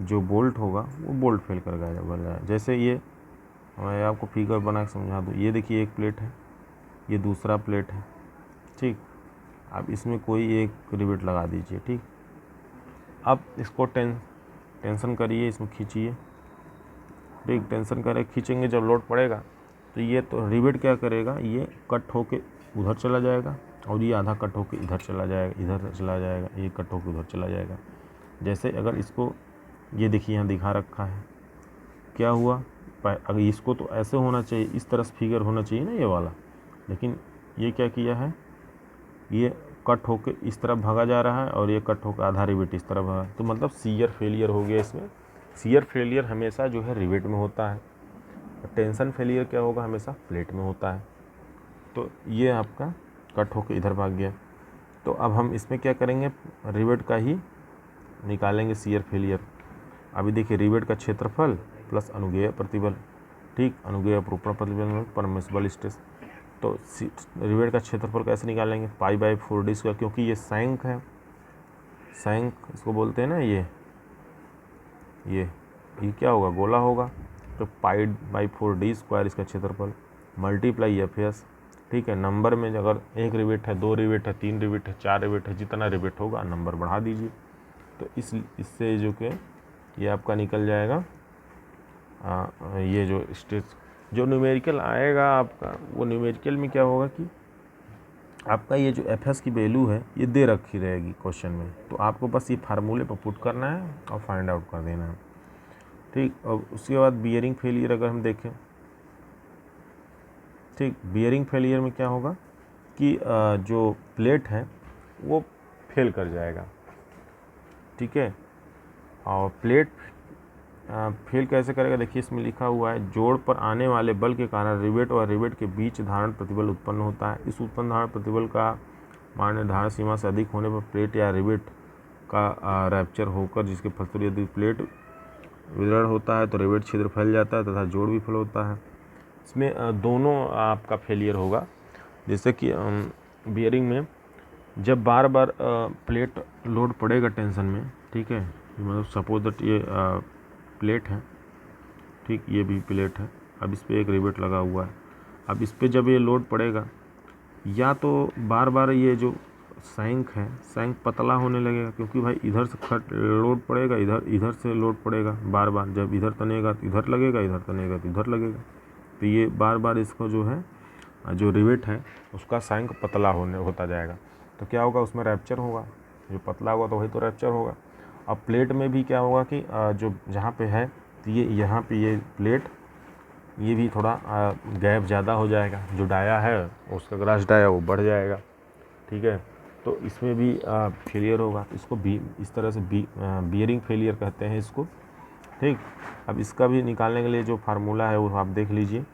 जो बोल्ट होगा वो बोल्ट फेल कर जाएगा। जैसे ये मैं आपको फिगर बना के समझा दूँ, ये देखिए एक प्लेट है, ये दूसरा प्लेट है, ठीक। अब इसमें कोई एक रिवेट लगा दीजिए, ठीक। अब इसको टेंशन करिए, इसमें खींचिए, ठीक, टेंशन करें, खींचेंगे, जब लोड पड़ेगा तो ये तो रिवेट क्या करेगा, ये कट होके उधर चला जाएगा और ये आधा कट होके इधर चला जाएगा, इधर चला जाएगा, ये कट होके उधर चला जाएगा। जैसे अगर इसको ये देखिए यहाँ दिखा रखा है, क्या हुआ, अगर इसको तो ऐसे होना चाहिए, इस तरह से फिगर होना चाहिए ना ये वाला, लेकिन ये क्या किया है, ये कट होके इस तरफ भागा जा रहा है और ये कट होकर आधा रिवेट इस तरफ भागा, तो मतलब शियर फेलियर हो गया। इसमें शियर फेलियर हमेशा जो है रिवेट में होता है, टेंशन फेलियर क्या होगा, हमेशा प्लेट में होता है। तो ये आपका कट होकर इधर भाग गया। तो अब हम इसमें क्या करेंगे, रिवेट का ही निकालेंगे शियर फेलियर। अभी देखिए रिवेट का क्षेत्रफल प्लस अनुगेय प्रतिबल, ठीक, अनुगेय अपरूपण प्रतिबल में परमिसिबल स्ट्रेस। तो रिवेट का क्षेत्रफल कैसे निकालेंगे, π/4d², क्योंकि ये सैंक है, सैंक इसको बोलते हैं ना, ये क्या होगा, गोला होगा। तो π/4d² इसका क्षेत्रफल मल्टीप्लाई FS, ठीक है। नंबर में अगर 1 रिवेट है, 2 रिवेट है, 3 रिवेट है, 4 रिवेट है, जितना रिवेट होगा नंबर बढ़ा दीजिए। तो इससे जो कि ये आपका निकल जाएगा ये जो स्ट्रेस जो न्यूमेरिकल आएगा आपका, वो न्यूमेरिकल में क्या होगा कि आपका ये जो FS की वैल्यू है ये दे रखी रहेगी क्वेश्चन में। तो आपको बस ये फार्मूले पर पुट करना है और फाइंड आउट कर देना है, ठीक। और उसके बाद बियरिंग फेलियर अगर हम देखें, ठीक, बियरिंग फेलियर में क्या होगा कि जो प्लेट है वो फेल कर जाएगा, ठीक है। और प्लेट फेल कैसे करेगा, देखिए इसमें लिखा हुआ है, जोड़ पर आने वाले बल के कारण रिवेट और रिवेट के बीच धारण प्रतिबल उत्पन्न होता है। इस उत्पन्न धारण प्रतिबल का मान निर्धारण सीमा से अधिक होने पर प्लेट या रिवेट का रैप्चर होकर, जिसके फलस्वरूप यदि प्लेट विदृढ़ होता है तो रिवेट छिद्र फैल जाता है तथा जोड़ भी फेल होता है। इसमें दोनों आपका फेलियर होगा। जैसे कि बियरिंग में जब बार बार प्लेट लोड पड़ेगा टेंशन में, ठीक है, मतलब सपोज दैट ये प्लेट है, ठीक, ये भी प्लेट है। अब इस पर एक रिवेट लगा हुआ है। अब इस पर जब ये लोड पड़ेगा, या तो बार बार ये जो सैंक है, सैंक पतला होने लगेगा, क्योंकि भाई इधर से लोड पड़ेगा, इधर से लोड पड़ेगा बार बार। जब इधर तनेगा तो इधर लगेगा, इधर तनेगा तो इधर लगेगा। तो ये बार बार इसको जो है जो रिवेट है उसका सैंक पतला होता जाएगा। तो क्या होगा, उसमें रैप्चर होगा। जो पतला होगा तो वही तो रैप्चर होगा। अब प्लेट में भी क्या होगा कि जो जहाँ पे है, तो ये यहाँ पे ये प्लेट, ये भी थोड़ा गैप ज़्यादा हो जाएगा। जो डाया है उसका ग्रास डाया वो बढ़ जाएगा, ठीक है। तो इसमें भी फेलियर होगा। इसको भी इस तरह से बियरिंग फेलियर कहते हैं इसको, ठीक। अब इसका भी निकालने के लिए जो फार्मूला है वो आप देख लीजिए।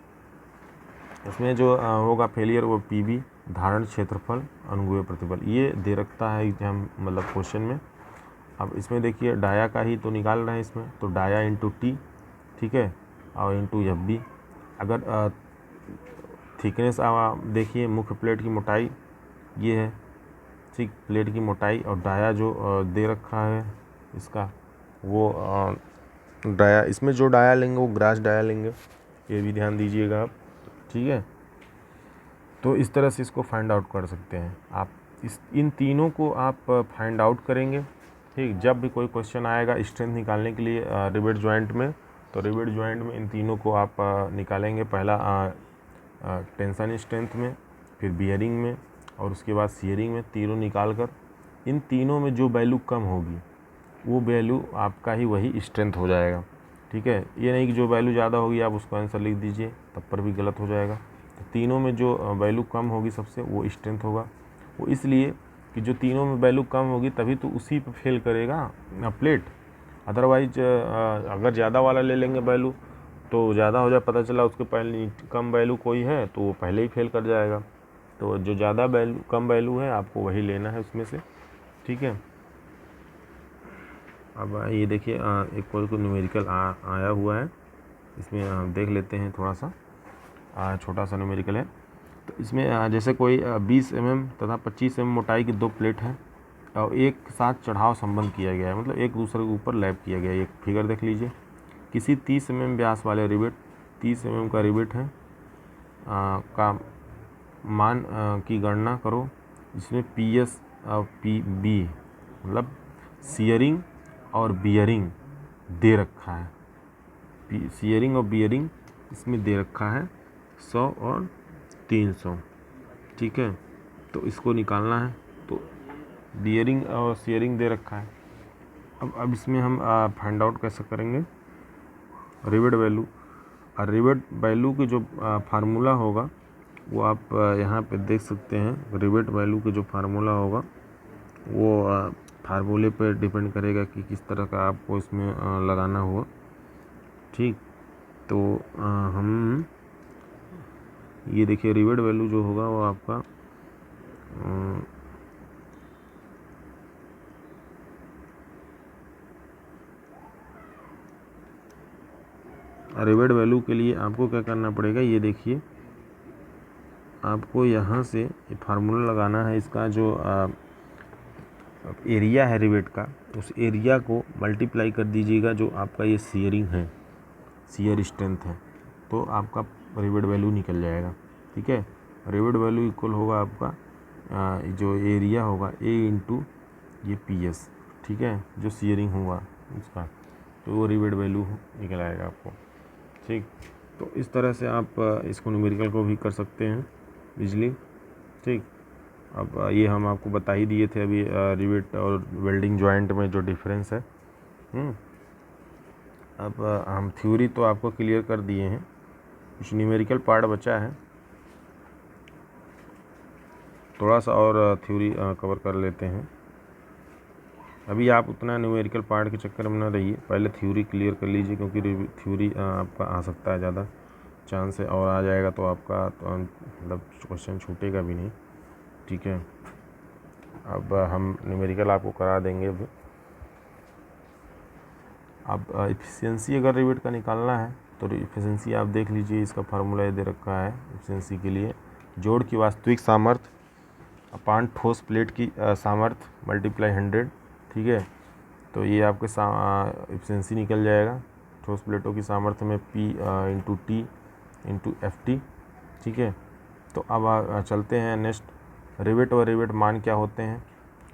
इसमें जो होगा फेलियर वो PB धारण क्षेत्रफल अनुगेय प्रतिबल, ये दे रखता है एग्जाम मतलब क्वेश्चन में। अब इसमें देखिए डाया का ही तो निकाल रहे हैं इसमें, तो डाया इंटू T, ठीक है, और इंटू FB। अगर थिकनेस देखिए मुख्य प्लेट की मोटाई ये है, ठीक, प्लेट की मोटाई, और डाया जो दे रखा है इसका वो डाया, इसमें जो डाया लेंगे वो ग्रास डाया लेंगे, ये भी ध्यान दीजिएगा आप, ठीक है। तो इस तरह से इसको फाइंड आउट कर सकते हैं आप। इन तीनों को आप फाइंड आउट करेंगे, ठीक। जब भी कोई क्वेश्चन आएगा स्ट्रेंथ निकालने के लिए रिवेट जॉइंट में, तो रिवेट जॉइंट में इन तीनों को आप निकालेंगे। पहला टेंशन स्ट्रेंथ में, फिर बियरिंग में, और उसके बाद शियरिंग में। तीनों निकाल कर इन तीनों में जो वैल्यू कम होगी वो वैल्यू आपका ही वही स्ट्रेंथ हो जाएगा, ठीक है। ये नहीं कि जो वैल्यू ज़्यादा होगी आप उसको आंसर लिख दीजिए, तब पर भी गलत हो जाएगा। तो तीनों में जो वैल्यू कम होगी सबसे, वो स्ट्रेंथ होगा। वो इसलिए कि जो तीनों में वैल्यू कम होगी तभी तो उसी पे फेल करेगा प्लेट। अदरवाइज अगर ज़्यादा वाला ले लेंगे वैल्यू तो ज़्यादा हो जाए, पता चला उसके पहले कम वैल्यू कोई है तो वो पहले ही फेल कर जाएगा। तो जो ज़्यादा वैल्यू कम वैल्यू है आपको वही लेना है उसमें से, ठीक है। अब ये देखिए एक कोई न्यूमेरिकल आया हुआ है, इसमें देख लेते हैं थोड़ा सा। छोटा सा न्यूमेरिकल है। तो इसमें जैसे कोई 20 mm तथा 25 mm मोटाई की दो प्लेट है और एक साथ चढ़ाव संबंध किया गया है, मतलब एक दूसरे के ऊपर लैप किया गया है। एक फिगर देख लीजिए। किसी 30 mm व्यास वाले रिवेट, 30 mm का रिवेट है का मान की गणना करो, जिसमें PS और PB मतलब शियरिंग और बियरिंग दे रखा है। शियरिंग और बियरिंग इसमें दे रखा है 100 और 300, ठीक है। तो इसको निकालना है। तो बियरिंग और शियरिंग दे रखा है। अब इसमें हम फाइंड आउट कैसे करेंगे रिवेट वैल्यू। और रिवेट वैल्यू की जो फार्मूला होगा वो आप यहाँ पे देख सकते हैं। रिवेट वैल्यू के जो फार्मूला होगा वो फार्मूले पर डिपेंड करेगा कि किस तरह का आपको इसमें लगाना हुआ। ठीक, तो हम ये देखिए रिवेट वैल्यू जो होगा वो आपका रिवेट वैल्यू के लिए आपको क्या करना पड़ेगा, ये देखिए आपको यहाँ से फार्मूला लगाना है। इसका जो एरिया है रिवेट का, उस एरिया को मल्टीप्लाई कर दीजिएगा जो आपका ये शियरिंग है, शियर स्ट्रेंथ है, तो आपका रिवेट वैल्यू निकल जाएगा। ठीक है, रिवेट वैल्यू इक्वल होगा आपका जो एरिया होगा ए इंटू ये पी एस। ठीक है, जो शियरिंग होगा उसका, तो वो रिवेट वैल्यू निकल आएगा आपको। ठीक, तो इस तरह से आप इसको न्यूमेरिकल को भी कर सकते हैं इजली। ठीक, अब ये हम आपको बता ही दिए थे अभी रिवेट और वेल्डिंग जॉइंट में जो डिफरेंस है। अब हम थ्योरी तो आपको क्लियर कर दिए हैं, कुछ न्यूमेरिकल पार्ट बचा है, थोड़ा सा और थ्योरी कवर कर लेते हैं। अभी आप उतना न्यूमेरिकल पार्ट के चक्कर में ना रहिए, पहले थ्योरी क्लियर कर लीजिए, क्योंकि थ्योरी आपका आ सकता है ज़्यादा चांस है, और आ जाएगा तो आपका तो मतलब क्वेश्चन छूटेगा भी नहीं। ठीक है, अब हम न्यूमेरिकल आपको करा देंगे। अब एफिशिएंसी अगर रिवेट का निकालना है तो एफिशिएंसी आप देख लीजिए, इसका फार्मूला दे रखा है एफिशिएंसी के लिए। जोड़ की वास्तविक सामर्थ्य अपान ठोस प्लेट की सामर्थ्य मल्टीप्लाई 100। ठीक है, तो ये आपके एफिशिएंसी निकल जाएगा ठोस प्लेटों की सामर्थ्य में P into T into FT। ठीक है, तो अब चलते हैं नेक्स्ट, रिवेट और रिवेट मान क्या होते हैं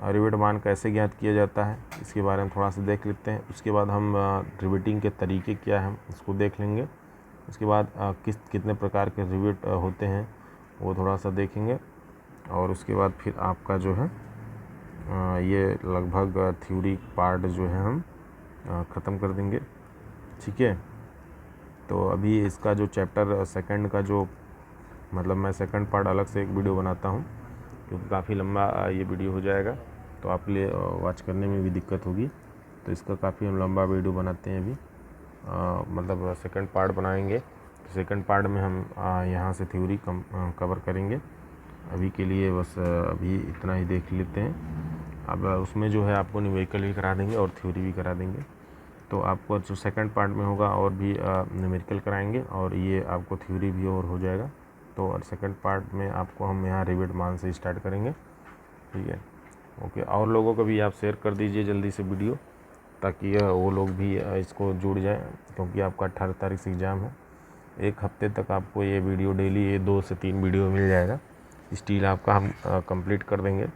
और रिवेट मान कैसे ज्ञात किया जाता है, इसके बारे में थोड़ा सा देख लेते हैं। उसके बाद हम रिवेटिंग के तरीके क्या हैं इसको देख लेंगे। उसके बाद कितने प्रकार के रिवेट होते हैं वो थोड़ा सा देखेंगे, और उसके बाद फिर आपका जो है ये लगभग थ्योरी पार्ट जो है हम ख़त्म कर देंगे। ठीक है, तो अभी इसका जो चैप्टर सेकंड का जो मतलब मैं सेकंड पार्ट अलग से एक वीडियो बनाता हूँ, क्योंकि काफ़ी लंबा ये वीडियो हो जाएगा तो आपके लिए वॉच करने में भी दिक्कत होगी, तो इसका काफ़ी हम लंबा वीडियो बनाते हैं अभी। मतलब सेकंड पार्ट बनाएंगे, तो सेकंड पार्ट में हम यहाँ से थ्योरी कवर करेंगे। अभी के लिए बस अभी इतना ही देख लेते हैं। अब उसमें जो है आपको न्यूमेरिकल भी करा देंगे और थ्योरी भी करा देंगे, तो आपको जो सेकंड पार्ट में होगा और भी न्यूमेरिकल कराएंगे और ये आपको थ्योरी भी और हो जाएगा। तो सेकंड पार्ट में आपको हम यहाँ रिवेट मान से स्टार्ट करेंगे। ठीक है, ओके, और लोगों को भी आप शेयर कर दीजिए जल्दी से वीडियो, ताकि वो लोग भी इसको जुड़ जाएं, क्योंकि आपका 18 तारीख से एग्ज़ाम है। एक हफ्ते तक आपको ये वीडियो डेली ये 2 से 3 वीडियो मिल जाएगा, स्टिल आपका हम कंप्लीट कर देंगे।